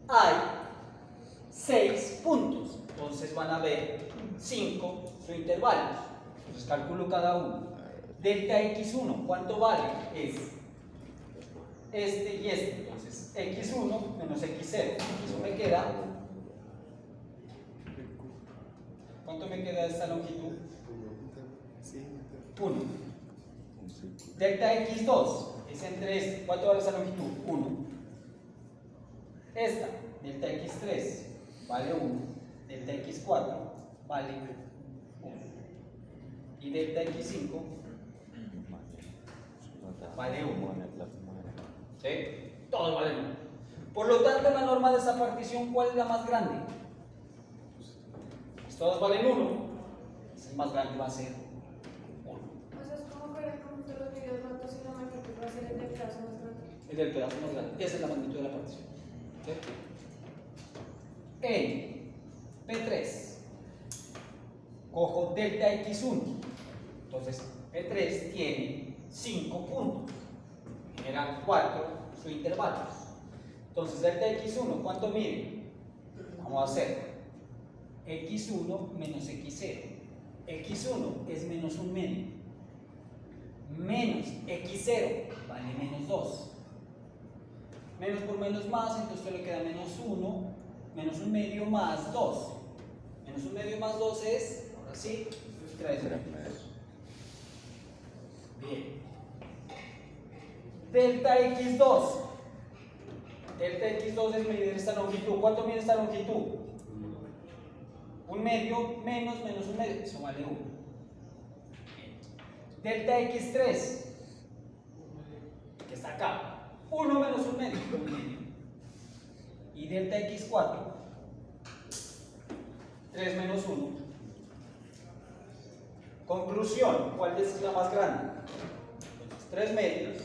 hay 6 puntos. Entonces van a haber 5 subintervalos. Entonces calculo cada uno. Delta X1, ¿cuánto vale? Es este y este. Entonces X1 menos X0. Eso me queda. ¿Cuánto me queda de esta longitud? 1. Delta X2 es entre este. ¿Cuánto vale esa longitud? 1. Esta, delta X3, vale 1. Delta X4 vale 1. Y delta X5 vale 1. ¿Sí? Todos valen 1. Por lo tanto, la norma de esa partición, ¿cuál es la más grande? Pues todos valen 1. El más grande va a ser 1.
O sea, es como ver como todos los videos cuántos y la magnitud va a ser el del pedazo más grande.
El del pedazo más grande. Esa es la magnitud de la partición. ¿Sí? En P3 cojo delta X1. Entonces P3 tiene 5 puntos. Generan 4 subintervalos. Entonces delta X1, ¿cuánto mide? Vamos a hacer X1 menos X0. X1 es menos 1 medio. Menos X0 vale menos 2. Menos por menos más, entonces le queda menos 1, menos 1 medio más 2. Menos 1 medio más 2 es, ahora sí, 3 medios. Bien. Delta X2. Delta X2 es medir esta longitud. ¿Cuánto mide esta longitud? 1 medio menos 1 medio. Eso vale 1. delta x3, que está acá, 1 menos 1 medio, y delta x4, 3 menos 1. Conclusión, ¿cuál es la más grande? Entonces, 3 medios,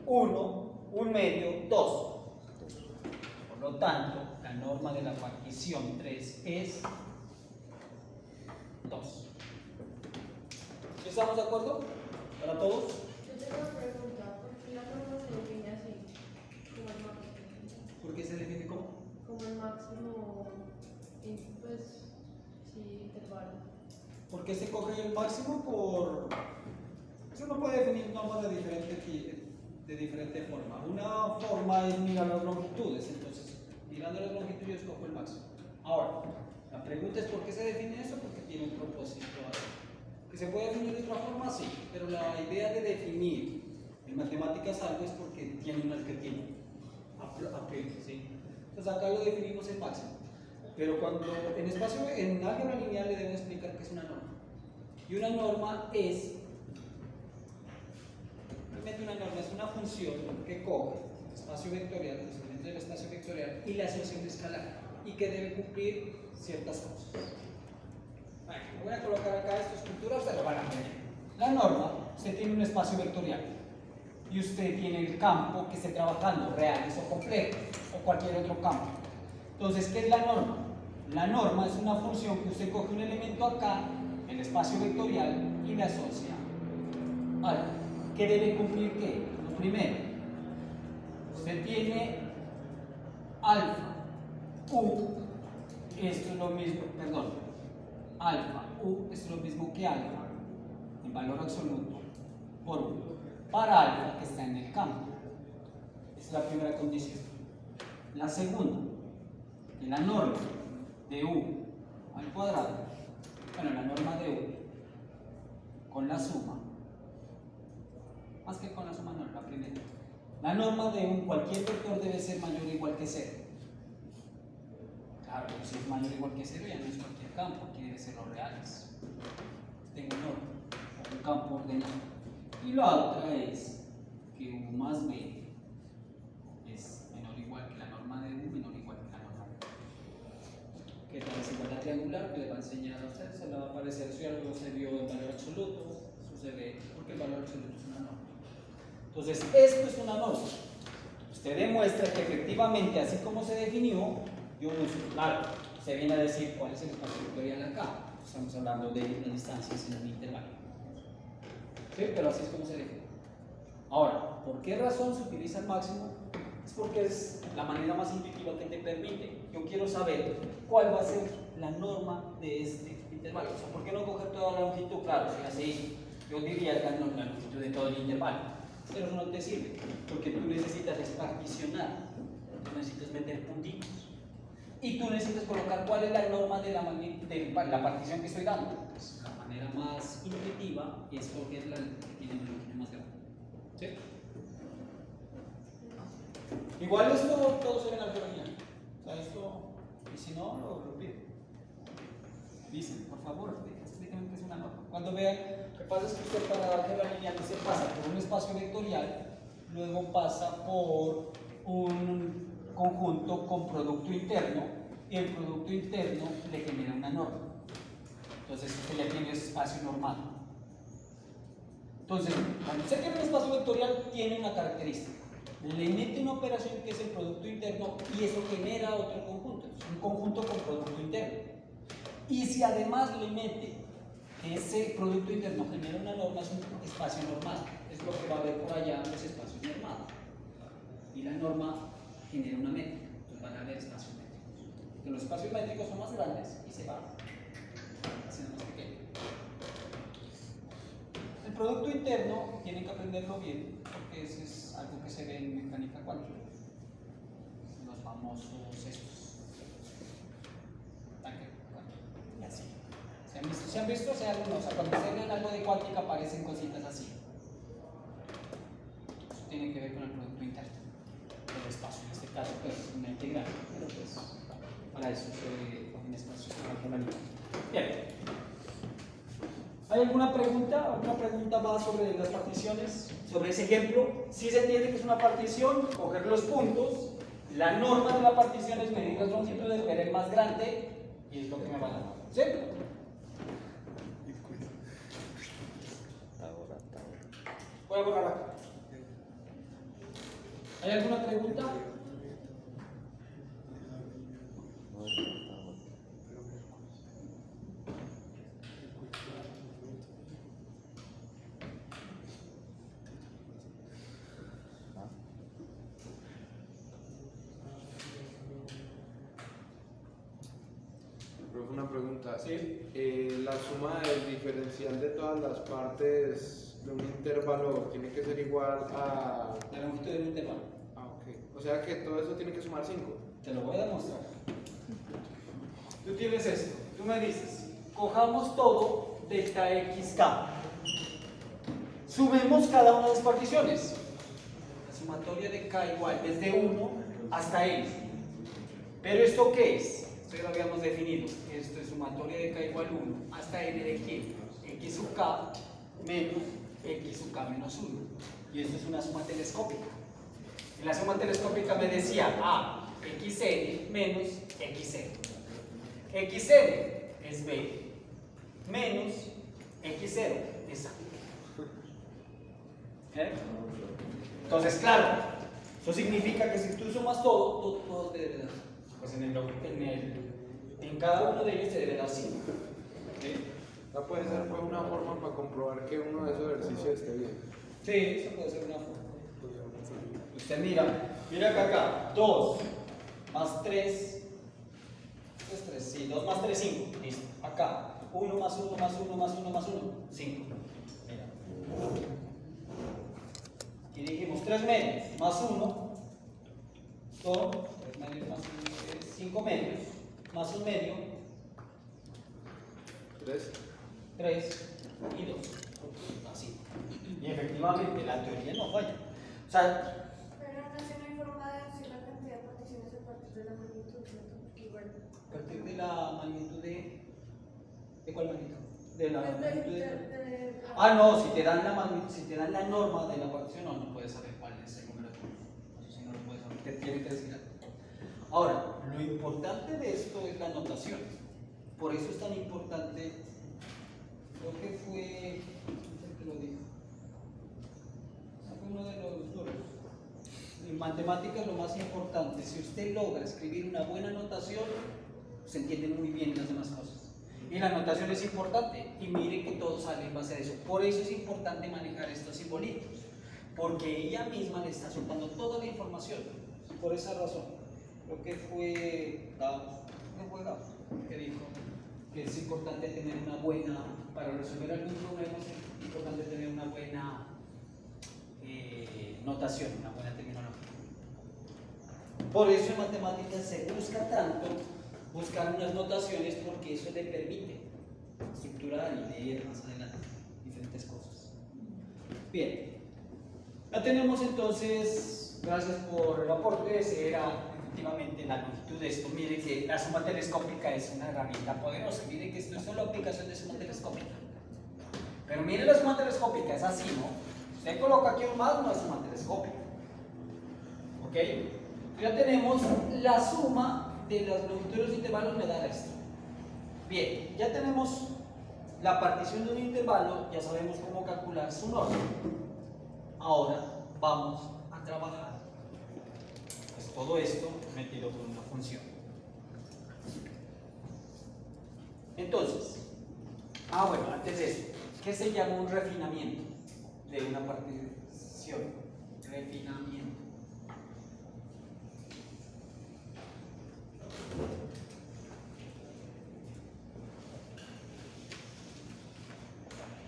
1, 1 medio, 2. Por lo tanto, la norma de la partición 3 es 2. ¿Sí estamos de acuerdo? ¿Para todos?
Yo tengo una pregunta, ¿por qué la norma se define así? Como el máximo.
¿Por qué se define como?
Como el máximo, pues, sí, intervalo.
¿Por qué se coge el máximo? Eso no puede definir normas de diferente forma. Una forma es mirar las longitudes, entonces, mirando las longitudes cojo el máximo. Ahora, la pregunta es ¿por qué se define eso? Porque tiene un propósito. ¿Que se puede definir de otra forma? Sí, pero la idea de definir en matemáticas algo es porque tiene un adjetivo. ¿Sí? Entonces acá lo definimos en máximo. Pero cuando en álgebra lineal le debo explicar qué es una norma. Y una norma es, realmente una norma es una función que coge el espacio vectorial, los elementos del espacio vectorial y la asociación escalar y que debe cumplir ciertas cosas. Bueno, voy a colocar acá esta estructura, ustedes lo van a ver. La norma, usted tiene un espacio vectorial y usted tiene el campo que esté trabajando, reales o complejos, o cualquier otro campo. Entonces, ¿qué es la norma? La norma es una función que usted coge un elemento acá, el espacio vectorial, y le asocia algo. ¿Qué debe cumplir qué? Lo primero, usted tiene alfa, u, esto es lo mismo, perdón, alfa, u es lo mismo que alfa, en valor absoluto, por 1, para alfa que está en el campo. Esa es la primera condición. La segunda, que la norma de u al cuadrado, bueno, la norma de u con la suma, más que con la suma, no, la primera. La norma de u, cualquier vector debe ser mayor o igual que 0. Claro, si es mayor o igual que 0 ya no es cualquier campo, aquí debe ser los reales. Tengo un campo ordenado. Y la otra es que u más b es menor o igual que la norma de u, menor o igual que la norma de u. ¿Qué tal? Desigualdad triangular que le va a enseñar a usted, se le va a aparecer, si algo se vio en valor absoluto, sucede porque el valor absoluto es una norma. Entonces, esto es una norma. Usted demuestra que efectivamente, así como se definió, yo uso, claro, se viene a decir cuál es el espacio vectorial acá. Estamos hablando de las distancias en un intervalo. ¿Sí? Pero así es como se define. Ahora, ¿por qué razón se utiliza el máximo? Es porque es la manera más intuitiva que te permite. Yo quiero saber cuál va a ser la norma de este intervalo. O sea, ¿por qué no coger toda la longitud? Claro, si así yo diría la longitud de todo el intervalo. Pero eso no te sirve, porque tú necesitas particionar, tú necesitas meter puntitos. Y tú necesitas colocar cuál es la norma de la partición que estoy dando. Pues la manera más intuitiva es coger la que tiene una longitud más grande. ¿Sí? Igual esto todo se ve en la algebra lineal. O sea, esto, y si no, lo pido. Dicen, por favor, explíquenme qué es una norma. Cuando vean, lo que pasa es que usted para la álgebra lineal se pasa por un espacio vectorial, luego pasa por un conjunto con producto interno, y el producto interno le genera una norma. Entonces usted ya tiene ese espacio normado. Entonces, cuando usted tiene un espacio vectorial, tiene una característica. Le mete una operación que es el producto interno y eso genera otro conjunto, un conjunto con producto interno. Y si además le mete que ese producto interno genera una norma, es un espacio normal. Es lo que va a ver por allá, ese espacio normado. Y la norma genera una métrica, entonces van a haber espacios métricos. Que los espacios métricos son más grandes y se van haciendo más pequeños. El producto interno tienen que aprenderlo bien, porque ese es algo que se ve en mecánica cuántica. Los famosos estos. Tanque cuántico. Y así. ¿Se han visto? O sea, cuando se ven algo de cuántica aparecen cositas así. Eso tiene que ver con el producto interno. El espacio, en este caso, pues una integral. Pero pues, para eso se cogen espacios para la lineal. Bien. ¿Hay alguna pregunta? ¿Alguna pregunta más sobre las particiones? Sobre ese ejemplo, si se entiende que es una partición, coger los puntos, la norma de la partición es medir las longitudes, ver el más grande y es lo que me va a dar. ¿Sí? Voy a borrar acá. ¿Hay alguna pregunta?
Profe, una pregunta.
Sí.
La suma del diferencial de todas las partes de un intervalo tiene que ser igual a...
La longitud del intervalo.
Ah, ok. O sea que todo eso tiene que sumar 5.
Te lo voy a demostrar. Tú tienes esto. Tú me dices, cojamos todo delta xk. Sumemos cada una de las particiones. La sumatoria de k igual desde 1 hasta n. ¿Pero esto qué es? Esto ya lo habíamos definido. Esto es sumatoria de k igual 1 hasta n de quién? X sub k menos x sub k menos 1. Y esto es una suma telescópica. Y la suma telescópica me decía xn menos xn. xn es b menos x0 es a. ¿Eh? Entonces, claro, eso significa que si tú sumas todo te debe dar. Pues en cada uno de ellos te debe dar 5. ¿Sí?
¿No puede ser pues, una forma para comprobar que uno de esos ejercicios esté bien?
Sí, eso puede ser una forma. Usted mira acá, 2 más 3, es 3, sí, 2 más 3, 5, listo. Acá, 1 más 1 más 1 más 1 más 1, 5. Mira. Y dijimos 3 medios más 1 son 3 medios más 1, 5 medios más 1 medio, 3 y 2. Así. Y efectivamente la teoría no falla. O sea,
Pero no sé, no hay forma de decir la cantidad de particiones a partir de la magnitud, ¿cierto? Porque igual.
a partir de la magnitud ¿de cuál magnitud? De la magnitud de... Ah, no, si te dan la magnitud, si te dan la norma de la partición, no puedes saber cuál es el número de puntos. Eso sí no lo puedes saber, te tiene que decir algo. Ahora, lo importante de esto es la notación. Por eso es tan importante, creo que fue, ¿quién fue el que lo dijo? Fue uno de los duros. En matemáticas lo más importante, si usted logra escribir una buena notación, se entienden muy bien las demás cosas. Y la notación es importante, y mire que todo sale en base a eso. Por eso es importante manejar estos simbolitos, porque ella misma le está soltando toda la información. Por esa razón, creo que fue Gauss, que dijo que es importante tener una buena, para resolver algún problema, es importante tener una buena notación, una buena terminología. Por eso en matemáticas se busca tanto buscar unas notaciones, porque eso le permite estructurar y leer más adelante diferentes cosas. Bien, ya tenemos entonces, gracias por el aporte, ese era efectivamente la longitud de esto. Mire que la suma telescópica es una herramienta poderosa, mire que esto es solo aplicación de suma telescópica. Pero mire la suma telescópica, es así, ¿no? Usted coloca aquí un más, no es suma telescópica. ¿Ok? Ya tenemos la suma de las longitudes de los intervalos, me da esto. Bien, ya tenemos la partición de un intervalo, ya sabemos cómo calcular su norma. Ahora vamos a trabajar pues todo esto metido con una función. Entonces, bueno, antes de eso, ¿qué se llama un refinamiento de una partición? Refinamiento.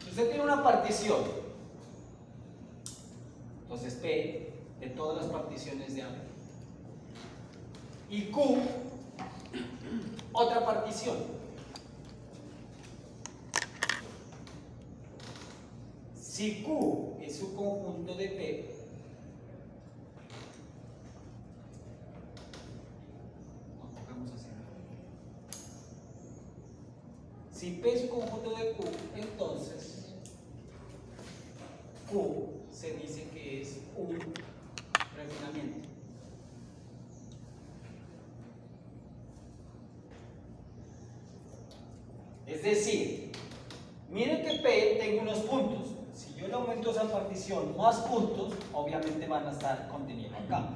Usted tiene una partición, entonces P de todas las particiones de A, y Q otra partición. Si Q es su conjunto de P, Si P es un conjunto de Q, entonces Q se dice que es un refinamiento. Es decir, miren que P tengo unos puntos. Si yo le aumento esa partición más puntos, obviamente van a estar contenidos acá.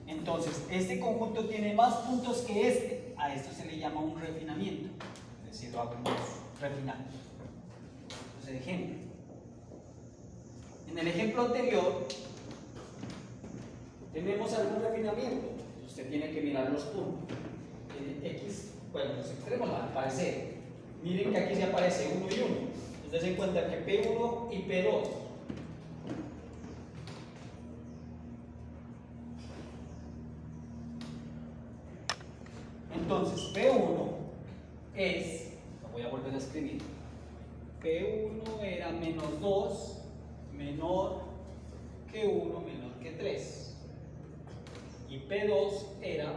Entonces, este conjunto tiene más puntos que este. A esto se le llama un refinamiento. Es decir, lo vamos refinando. Entonces, ejemplo. En el ejemplo anterior, tenemos algún refinamiento. Usted tiene que mirar los puntos. X, bueno, los extremos van a aparecer. Miren que aquí se aparece 1 y 1. Entonces, se encuentra que P1 y P2. Entonces, P1 es, lo voy a volver a escribir, P1 era menos 2 menor que 1 menor que 3. Y P2 era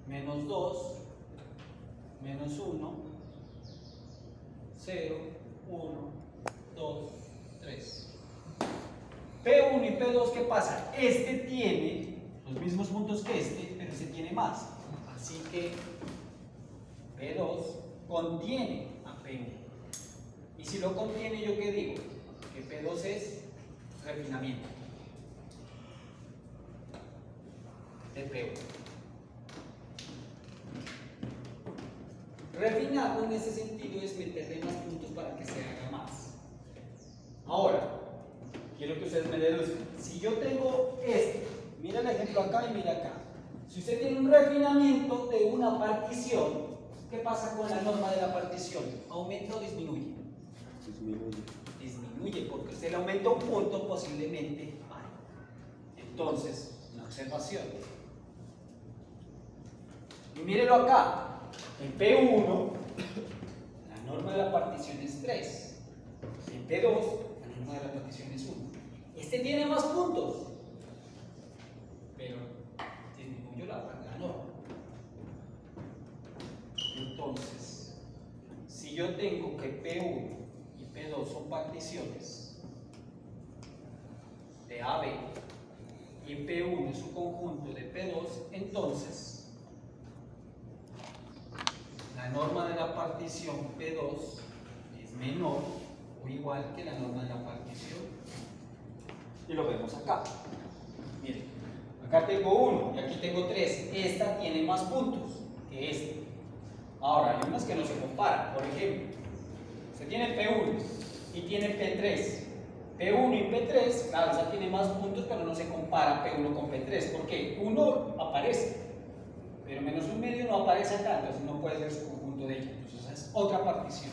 menos 2 menos 1, 0, 1, 2, 3. P1 y P2, ¿qué pasa? Este tiene los mismos puntos que este, pero este tiene más. Así que P2 contiene a P1. Y si lo contiene, ¿yo qué digo? Que P2 es refinamiento de P1. Refinado en ese sentido es meterle más puntos para que se haga más. Ahora, quiero que ustedes me deduzcan. Si yo tengo este, mira el ejemplo acá y mira acá. Si usted tiene un refinamiento de una partición, ¿qué pasa con la norma de la partición? ¿Aumenta o disminuye? Disminuye, porque usted le aumenta un punto, posiblemente vale. Entonces, una observación. Y mírelo acá. En P1, la norma de la partición es 3. En P2, la norma de la partición es 1. Este tiene más puntos, pero disminuyó la norma. Entonces, si yo tengo que P1 y P2 son particiones de AB y P1 es un conjunto de P2, entonces la norma de la partición P2 es menor o igual que la norma de la partición. Y lo vemos acá. Miren, acá tengo 1 y aquí tengo 3. Esta tiene más puntos que esta. Ahora, hay unas que no se comparan. Por ejemplo, se tiene P1 y tiene P3. P1 y P3, claro, esa tiene más puntos, pero no se compara P1 con P3. ¿Por qué? 1 aparece, pero menos un medio no aparece acá, entonces no puede ser su conjunto de ellas. Entonces esa es otra partición.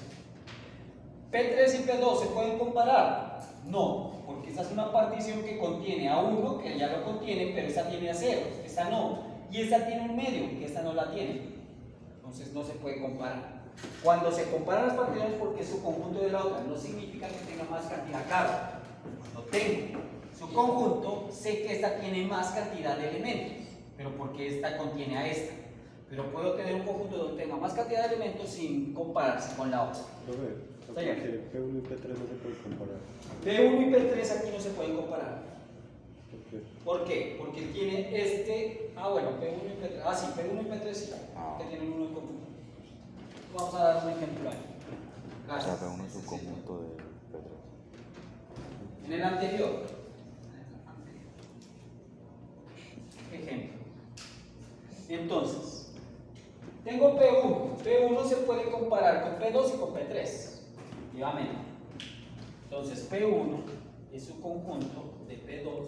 P3 y P2 se pueden comparar. No, porque esta es una partición que contiene a 1, que ya lo contiene, pero esta tiene a 0, esta no. Y esta tiene un medio, que esta no la tiene. Entonces no se puede comparar. Cuando se comparan las particiones porque es su conjunto de la otra, no significa que tenga más cantidad. Claro, cuando tengo su conjunto, sé que esta tiene más cantidad de elementos, pero porque esta contiene a esta. Pero puedo tener un conjunto donde tenga más cantidad de elementos sin compararse con la otra.
Porque P1 y P3 no se pueden comparar.
P1 y P3 aquí no se pueden comparar.
¿Por qué?
¿Por qué? Porque tiene este. Bueno, P1 y P3. Sí, P1 y P3 sí, que tienen uno en común. Vamos a dar un ejemplo ahí.
O
Gracias.
sea, P1 es un conjunto de P3.
En el anterior. Ejemplo. Entonces, tengo P1. P1 se puede comparar con P2 y con P3. Efectivamente. Entonces, P1 es un conjunto de P2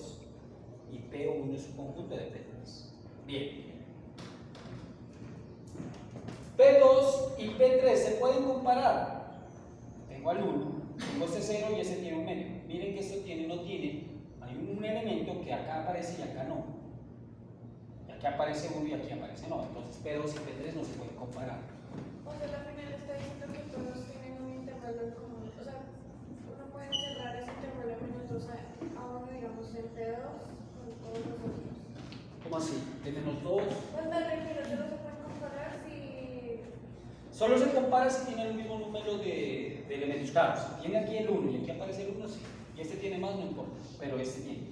y P1 es un conjunto de P3. Bien. P2 y P3 se pueden comparar. Tengo al 1, tengo ese 0 y ese tiene un medio. Miren que esto tiene, no tiene. Hay un elemento que acá aparece y acá no. Y aquí aparece 1 y aquí aparece no. Entonces P2 y P3 no se pueden comparar.
O sea, al final está diciendo que todos tienen un intervalo en común. O sea, uno puede cerrar ese intervalo en menos 2 a 1, digamos, en P2 con todos los otros.
¿Cómo así? ¿De menos 2?
Pues me refiero, que no se pueden comparar si
Solo se compara si tiene el mismo número de elementos. Claro, si tiene aquí el 1 y aquí aparece el 1, sí. Y este tiene más, no importa, pero este tiene.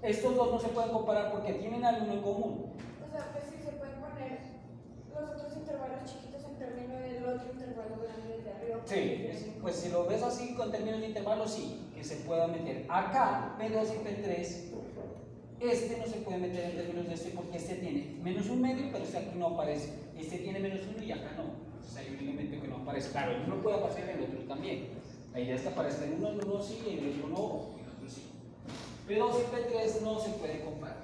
Estos dos no se pueden comparar porque tienen al 1 en común.
O sea, pues sí se pueden poner los otros intervalos chiquitos en términos del otro intervalo grande de arriba.
Sí, pues si lo ves así con términos de intervalos, sí, que se pueda meter. Acá, P2 y P3, este no se puede meter en términos de este porque este tiene menos un medio, pero este aquí no aparece. Este tiene menos uno y acá no. Entonces hay un elemento que no aparece. Claro, el uno puede aparecer en el otro también. La idea es que aparezca en uno, el uno sí, y el otro no, y el otro sí. P2 y P3 no se puede comparar.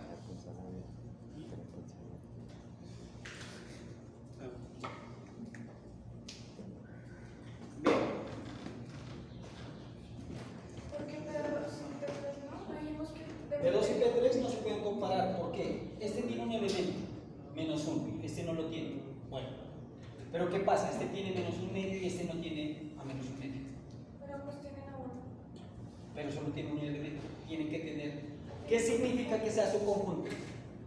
Bien.
Porque P2 y P3 no, dijimos que
P2 y P3 no se pueden comparar. ¿Por qué? Este tiene un elemento, menos 1, este no lo tiene. Bueno, pero ¿qué pasa? Este tiene menos un medio y este no tiene a menos un medio.
Pero pues tienen a 1.
Pero solo tiene un elemento. Tienen que tener. ¿Qué significa que sea su conjunto?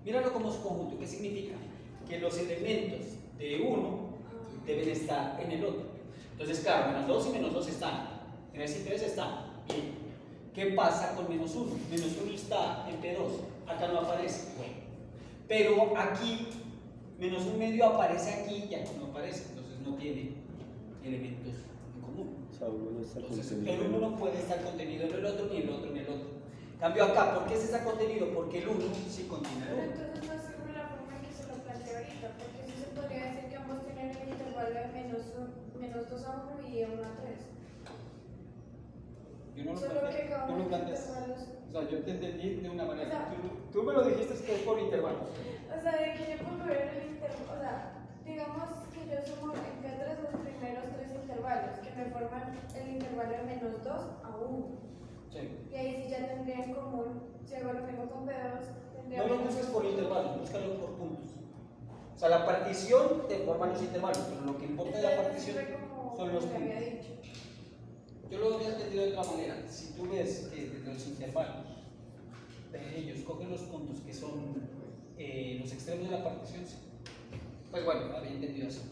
Míralo como su conjunto. ¿Qué significa? Que los elementos de uno deben estar en el otro. Entonces, claro, menos 2 y menos 2 están. 3 y 3 están. Bien. ¿Qué pasa con menos 1? Menos 1 está en P2. Acá no aparece. Bueno. Pero aquí, menos un medio aparece aquí y aquí no aparece. Entonces no tiene elementos en común.
O sea, uno no está
Entonces,
contenido.
el 1 no puede estar contenido en el otro, ni el otro en el otro. Cambio acá, ¿por qué se está contenido? Porque el 1 sí contiene el
Pero
1.
entonces no es según la forma en que se lo planteé ahorita, porque sí se podría decir que ambos tienen el intervalo de menos 2 a 1 y 1 a 3.
Yo no lo
Solo que
planteé.
cada
Tú
uno
lo
de los
planteas.
intervalos.
O sea, yo te entendí de una manera.
O sea,
Tú me lo dijiste que es por intervalos.
O sea, de que yo puedo ver el intervalo, o sea, digamos que yo sumo en P3 los primeros 3 intervalos, que me forman el intervalo de menos 2 a 1.
Sí.
Y ahí sí ya tendría en común, si hago lo mismo con P2, tendría
No lo
menos
busques
2.
por intervalos, búscalo por puntos. O sea, la partición te forma los intervalos, pero lo que importa de la partición son los
Como había
puntos.
dicho.
Yo lo había entendido de otra manera. Si tú ves que de los intervalos, de ellos cogen los puntos que son los extremos de la partición, sí. Pues bueno, había entendido eso.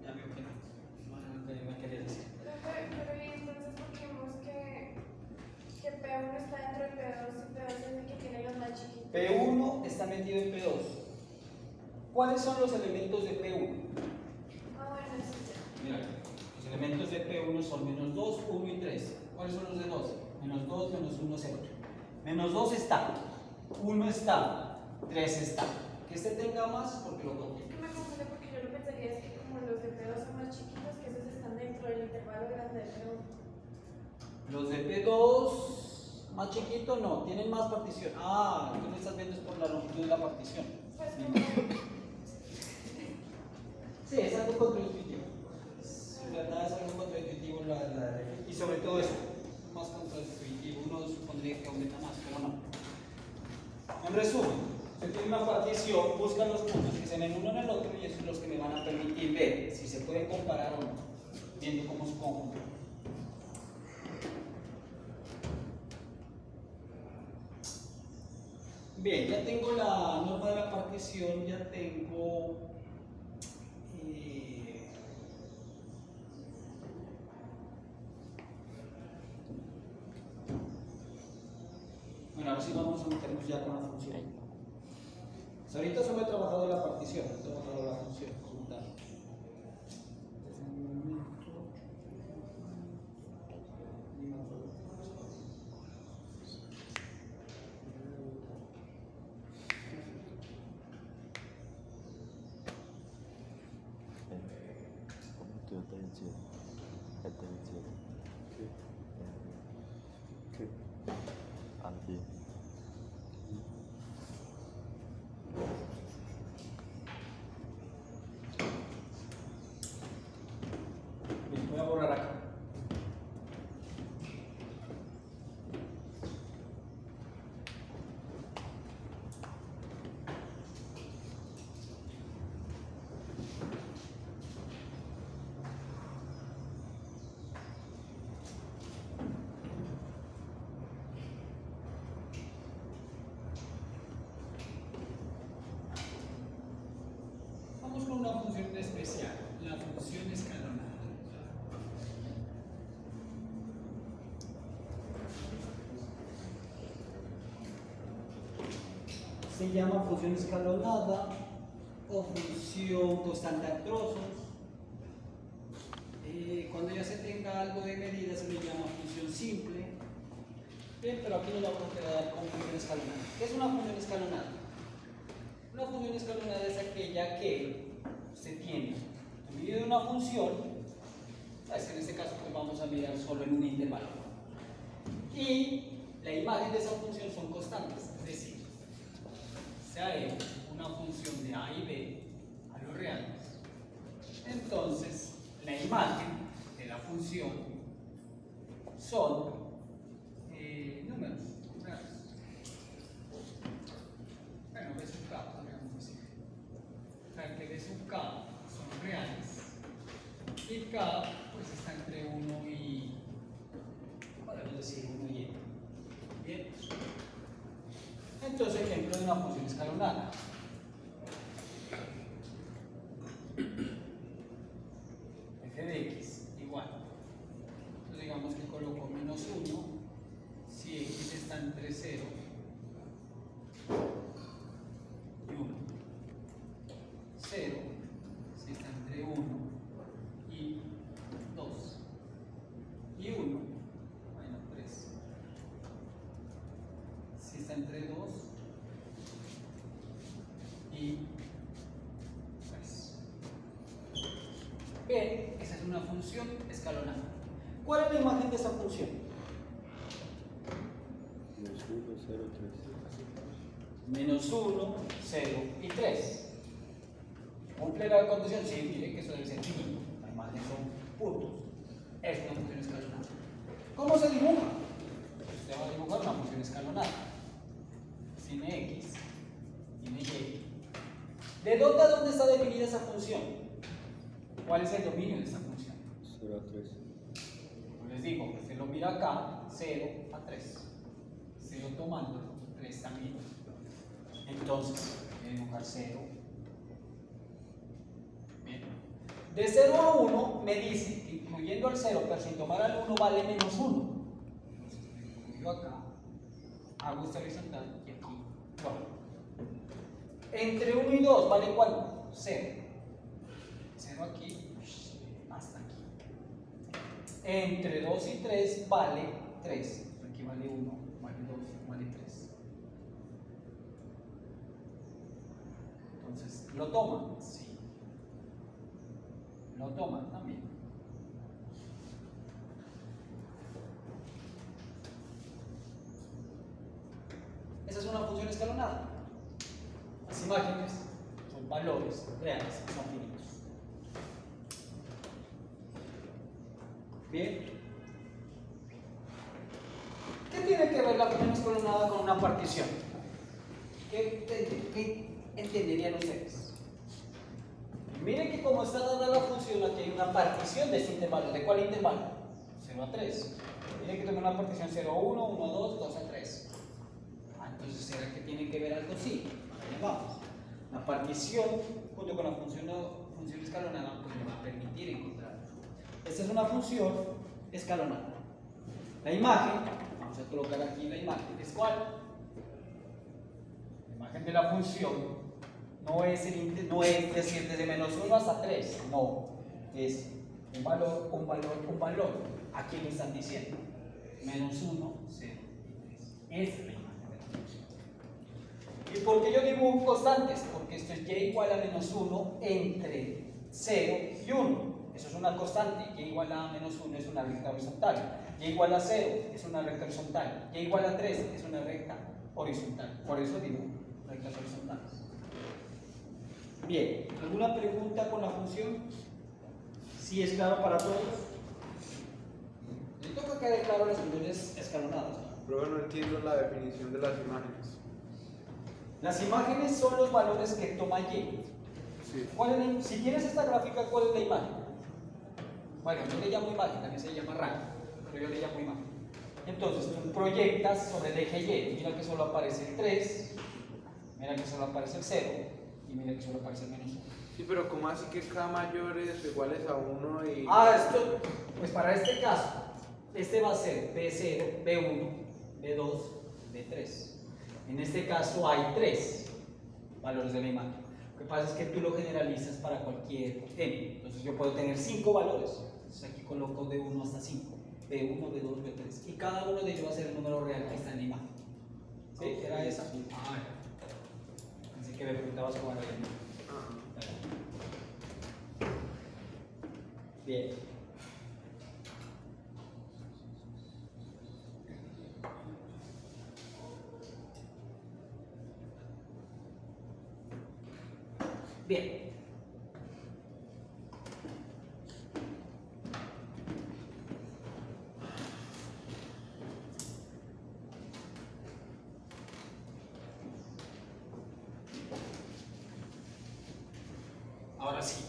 Ya veo que no me quería decir.
Pero y entonces porque vimos que P1 está dentro de P2 y P2 es el que tiene los más chiquitos.
P1 está metido en P2. ¿Cuáles son los elementos de P1?
Ah, bueno, sí, ya.
Mira, los elementos de P1 son menos 2, 1 y 3. ¿Cuáles son los de 2? Menos 2, menos 1, 0. Menos 2 está, 1 está, 3 está. Que este tenga más porque lo copio.
Es que me confunde porque yo lo pensaría es que como los de P2 son más chiquitos, que esos están dentro del intervalo grande de P1.
Los de P2 más chiquito no, tienen más partición. Ah, tú lo estás viendo es por la longitud de la partición.
Pues como...
Sí, es algo contraintuitivo. La verdad es algo contraintuitivo y sobre todo eso, más contraintuitivo. Uno supondría que aumenta más, pero no. En resumen, se tiene una partición, buscan los puntos que se ven uno en el otro y esos son los que me van a permitir ver si se pueden comparar o no, viendo cómo su conjunto. Bien, ya tengo la norma de la partición, ya tengo bueno, ahora sí vamos a meternos ya con la función. Hasta ahorita solo he trabajado la partición, no he trabajado la función como tal.
¿Qué?
Anti.
Bien, voy a borrar acá. Vamos con una función especial, la función escalar. se llama función escalonada o función constante a trozos. Cuando ya se tenga algo de medida se le llama función simple. Bien, pero aquí nos vamos a quedar con función escalonada. ¿Qué es una función escalonada? Una función escalonada es aquella que se tiene medida de una función, en este caso pues vamos a mirar solo en un intervalo. Y la imagen de esa función son constantes, es decir, sea una función de A y B a los reales. Entonces, la imagen de la función son números reales. Bueno, B sub K, podríamos decir. O sea, que B sub K son reales. Y K, pues está entre 1 y, podemos decir 1 y N. Bien. Entonces, ejemplo de una función escalonada. F de x igual. Entonces digamos que coloco menos 1 si x está entre 0 y 1. 0 si está entre 1 y 2. Y 1, bueno, 3. Si está entre 2 y 3. Bien, esa es una función escalonada. ¿Cuál es la imagen de esa función?
Menos 1, 0, 3.
Menos 1, 0 y 3. ¿Cumple la condición? Sí, mire que eso debe ser finito. La imagen son puntos. Es una función escalonada. ¿Cómo se dibuja? Usted va a dibujar una función escalonada. Tiene x, tiene y. ¿De dónde a dónde está definida esa función? ¿Cuál es el dominio de esa función?
0 a 3.
Pues les digo, usted lo mira acá, 0 a 3. 0 tomando, 3 también. Entonces, voy a dibujar 0. Bien. De 0 a 1 me dice, incluyendo al 0, pero sin tomar al 1 vale menos 1. Entonces, yo acá, hago esta horizontal y aquí, bueno. Entre 1 y 2 vale cuánto? 0. 0 aquí, hasta aquí. Entre 2 y 3 vale 3. Aquí vale 1, vale 2, vale 3. Entonces, ¿lo toma? Sí. ¿Lo toma? También. Esa es una función escalonada. Las imágenes son valores reales, son finitos. Bien. ¿Qué tiene que ver la función escalonada con una partición? ¿Qué entenderían ustedes? Miren que como está dada la función, aquí hay una partición de este intervalo. ¿De cuál intervalo? 0 a 3. Miren que tengo una partición 0 a 1, 1 a 2, 2 a 3. Entonces, ¿será que tiene que ver algo así? Ahí vamos. La partición, junto con la función escalonada, pues me va a permitir encontrar. Esta es una función escalonada. La imagen, vamos a colocar aquí la imagen, ¿es cuál? La imagen de la función no es decir desde menos 1 hasta 3, no, es un valor. Aquí me están diciendo menos 1, 0 y 3. Esa es la imagen de la función. ¿Y por qué yo dibujo constantes? Porque esto es y igual a menos 1 entre 0 y 1. Eso es una constante. Y igual a menos 1 es una recta horizontal. Y igual a 0 es una recta horizontal. Y igual a 3 es una recta horizontal. Por eso dibujo rectas horizontales. Bien, ¿alguna pregunta con la función? ¿Sí es claro para todos? Yo tengo que quedar claro las funciones escalonadas, ¿no?
Pero no entiendo la definición de las imágenes.
Las imágenes son los valores que toma Y.
Sí.
Si tienes esta gráfica, ¿cuál es la imagen? Bueno, yo le llamo imagen, también se llama rango, pero yo le llamo imagen. Entonces, tú proyectas sobre el eje Y, mira que solo aparece el 3, mira que solo aparece el 0, y mira que solo aparece el menos 1.
Sí, pero ¿cómo así que K mayores iguales a 1 y...?
Esto, pues para este caso, este va a ser B0, B1, B2, B3. En este caso hay 3. valores de la imagen. Lo que pasa es que tú lo generalizas para cualquier n. Entonces yo puedo tener 5 valores. Entonces aquí coloco de 1 hasta 5. B1, B2, B3. Y cada uno de ellos va a ser el número real que está en la imagen. ¿Sí? ¿Era esa? Ah, ya. Así que me preguntabas cómo era la imagen. Bien. Bien. Ahora sí.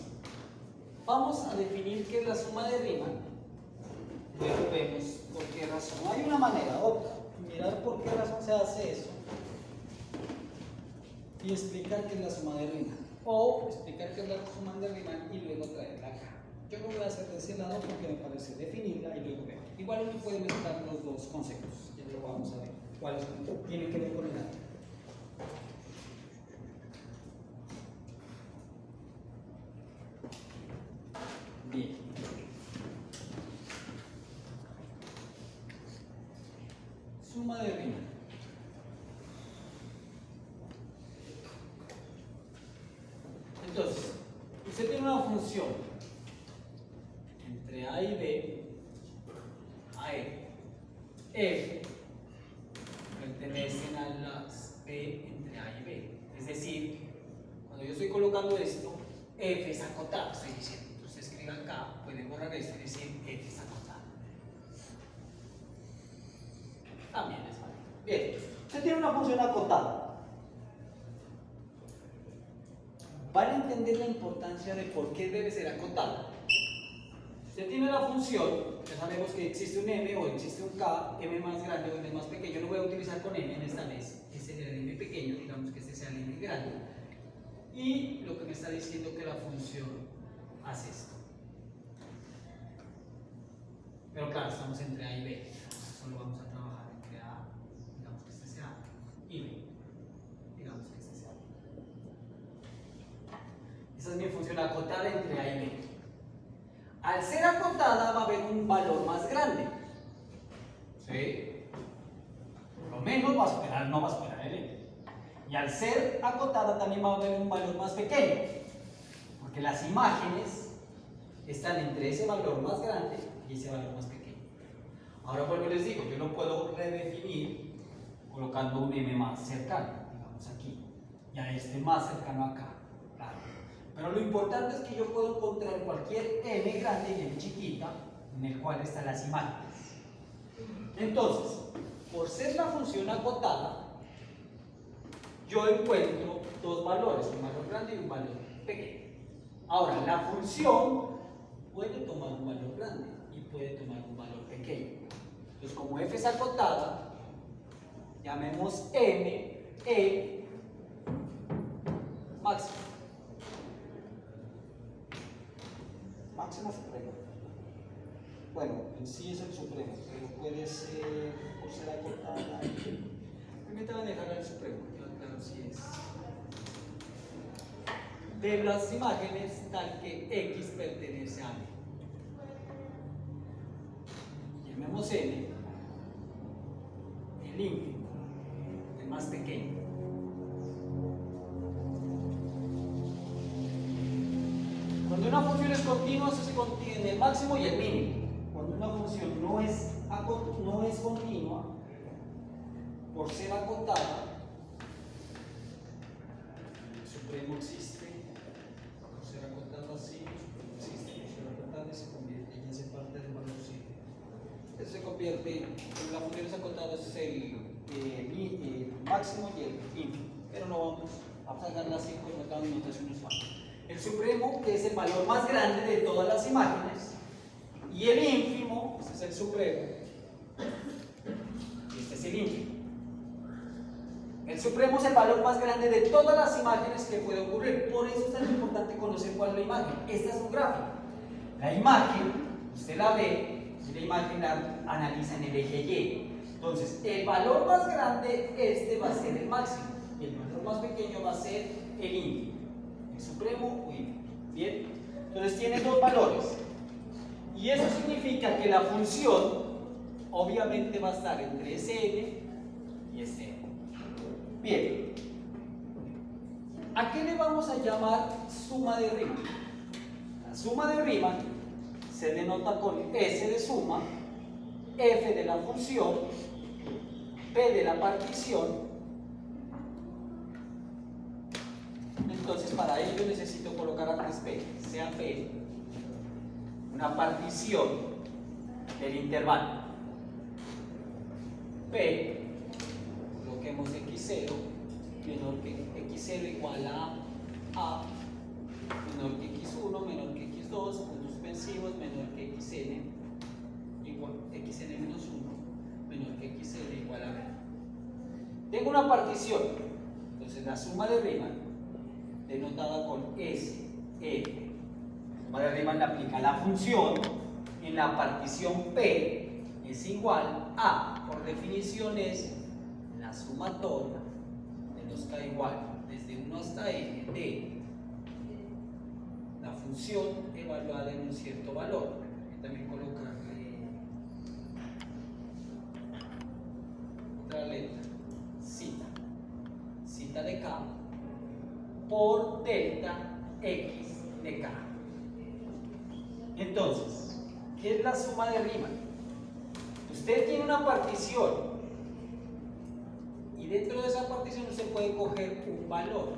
Vamos a definir qué es la suma de Riemann. Luego vemos por qué razón. Hay una manera, otra. Mirar por qué razón se hace eso. Y explicar qué es la suma de Riemann. O explicar qué es la suma de Riemann y luego traerla acá. Yo lo voy a hacer de ese lado porque me parece definirla y luego ver. Igual uno puede mezclar los dos conceptos. Ya lo vamos a ver. ¿Cuáles tienen que ver con el otro? Bien. Suma de Riemann. Entonces, usted tiene una función entre A y B, A y F pertenecen a las B entre A y B. Es decir, cuando yo estoy colocando esto, F es acotado, estoy diciendo. Entonces escribe acá, pueden borrar esto y decir F es acotado. También es válido. Bien, usted tiene una función acotada. Van a entender la importancia de por qué debe ser acotada. Usted tiene la función, ya sabemos que existe un m o existe un k, m más grande o m más pequeño. Lo voy a utilizar con m en esta vez. Ese es el m pequeño, digamos que este sea el m grande. Y lo que me está diciendo que la función hace esto. Pero claro, estamos entre a y b. Solo vamos a trabajar entre a, digamos que este sea a, y b. Digamos que este sea a. Esa es mi función acotada entre a y b. Al ser acotada va a haber un valor más grande. ¿Sí? Por lo menos va a superar, no va a superar el m. Y al ser acotada también va a haber un valor más pequeño. Porque las imágenes están entre ese valor más grande y ese valor más pequeño. Ahora vuelvo y les digo, yo lo puedo redefinir colocando un m más cercano, digamos aquí. Y a este más cercano acá. Claro. Pero lo importante es que yo puedo encontrar cualquier m grande y m chiquita en el cual están las imágenes. Entonces, por ser la función acotada, yo encuentro dos valores, un valor grande y un valor pequeño. Ahora, la función puede tomar un valor grande y puede tomar un valor pequeño. Entonces, como f es acotada, llamemos m, e máximo. Máximo supremo. Bueno, en sí es el supremo, pero puede ser, por ser acotada, permítame dejar el supremo, claro si es. De las imágenes tal que x pertenece a m. Llamemos n el ínfimo, el más pequeño. Cuando una función es continua, se contiene el máximo y el mínimo. Cuando una función no es continua, por ser acotada, el supremo existe. Por ser acotado así, el supremo existe. Por ser acotada se convierte, ya hace parte del valor 7. Eso se convierte, la función es acotada, es el máximo y el ínfimo. Pero no vamos a dejarla así con la notación usual. El supremo, que es el valor más grande de todas las imágenes, y el ínfimo, este es el supremo, y este es el ínfimo. El supremo es el valor más grande de todas las imágenes que puede ocurrir. Por eso es tan importante conocer cuál es la imagen. Esta es un gráfico. La imagen, usted la ve, y la imagen la analiza en el eje Y. Entonces, el valor más grande, este va a ser el máximo, y el valor más pequeño va a ser el ínfimo, el supremo o ínfimo. Bien, entonces tiene dos valores. Y eso significa que la función obviamente va a estar entre Sn y Sn. Bien, ¿a qué le vamos a llamar suma de Riemann? La suma de Riemann se denota con S de suma, F de la función, P de la partición. Entonces para ello necesito colocar antes P, sea P una partición del intervalo. P, coloquemos x0 menor que x0 igual a menor que x1 menor que x2, puntos suspensivos menor que xn igual xn menos 1 menor que x0 igual a b. Tengo una partición, entonces la suma de Riemann denotada con S, F. La suma de Riemann le aplica la función en la partición P es igual a, por definición es la sumatoria de los k igual desde 1 hasta n de la función evaluada en un cierto valor. Y también colocarle otra letra, zeta de k por delta x de k. Entonces, ¿qué es la suma de Riemann? Usted tiene una partición y dentro de esa partición usted puede coger un valor.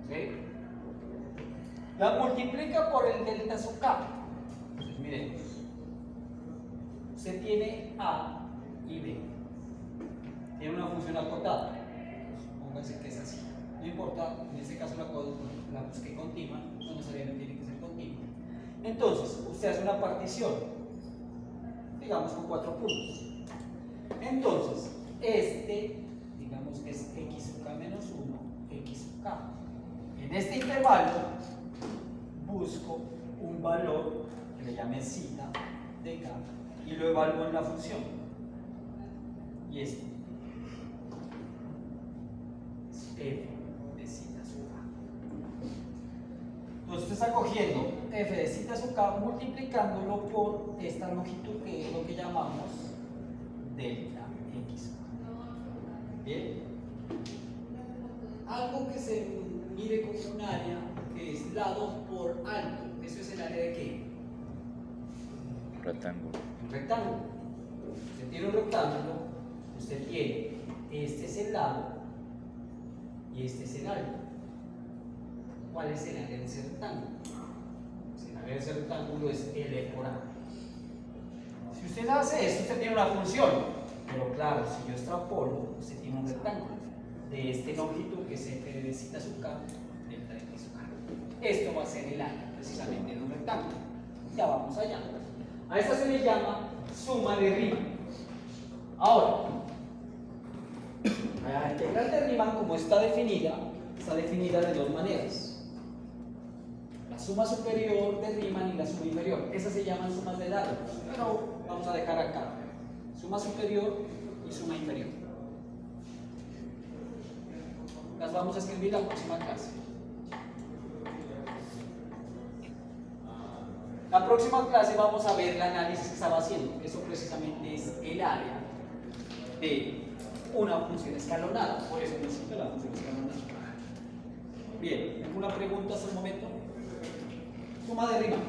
¿Sí? La multiplica por el delta sub k. Entonces, miremos. Usted tiene A y B. Tiene una función acotada. Póngase que es así. No importa, en este caso la busqué continua, no necesariamente tiene que ser continua. Entonces, usted hace una partición, digamos con 4 puntos. Entonces, digamos que es x sub k menos 1, x sub k. En este intervalo, busco un valor que le llame zeta de k y lo evalúo en la función. Y f de zeta sub k. Entonces usted está cogiendo f de zeta sub k multiplicándolo por esta longitud que es lo que llamamos delta x sub k. Bien. Algo que se mide como un área que es lado por alto. ¿Eso es el área de qué?
Rectángulo.
Un rectángulo. Usted tiene un rectángulo, usted tiene, este es el lado y este es el alto. ¿Cuál es el área de ese rectángulo? El área de ese rectángulo es L por A. Si usted hace eso, usted tiene una función, pero claro, si yo extrapolo, usted tiene un rectángulo de esta longitud que es f de zeta sub k delta x sub k. Esto va a ser el área precisamente de un rectángulo. Ya vamos allá. A esta se le llama suma de Riemann. Ahora, la integral de Riemann, como está definida de dos maneras. La suma superior de Riemann y la suma inferior. Esas se llaman sumas de Darboux, pero vamos a dejar acá. Suma superior y suma inferior. Las vamos a escribir la próxima clase. La próxima clase vamos a ver el análisis que estaba haciendo. Eso precisamente es el área de una función escalonada. Por eso necesito la función escalonada. Bien, ¿alguna pregunta hasta el momento? Suma de Riemann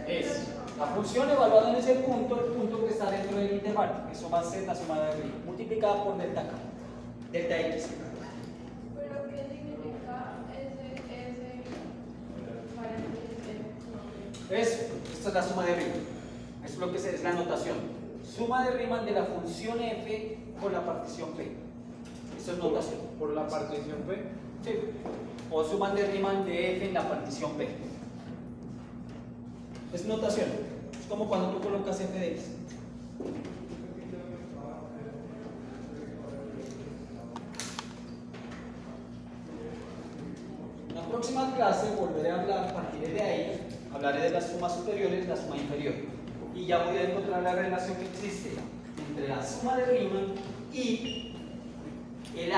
es la función evaluada en ese punto, el punto que está dentro del intervalo. Eso va a ser la suma de Riemann multiplicada por delta k, delta x.
¿Pero qué significa ese
Eso, esta es la suma de Riemann. Eso es lo que es la notación. Suma de Riemann de la función f con la partición p. Eso es notación.
¿Por la partición P?
Sí. O suma de Riemann de f en la partición p. Es notación. Es como cuando tú colocas f de x. La próxima clase volveré a hablar, partiré de ahí, hablaré de las sumas superiores y la suma inferior. Y ya voy a encontrar la relación que existe entre entre la suma de Riemann y el alfa.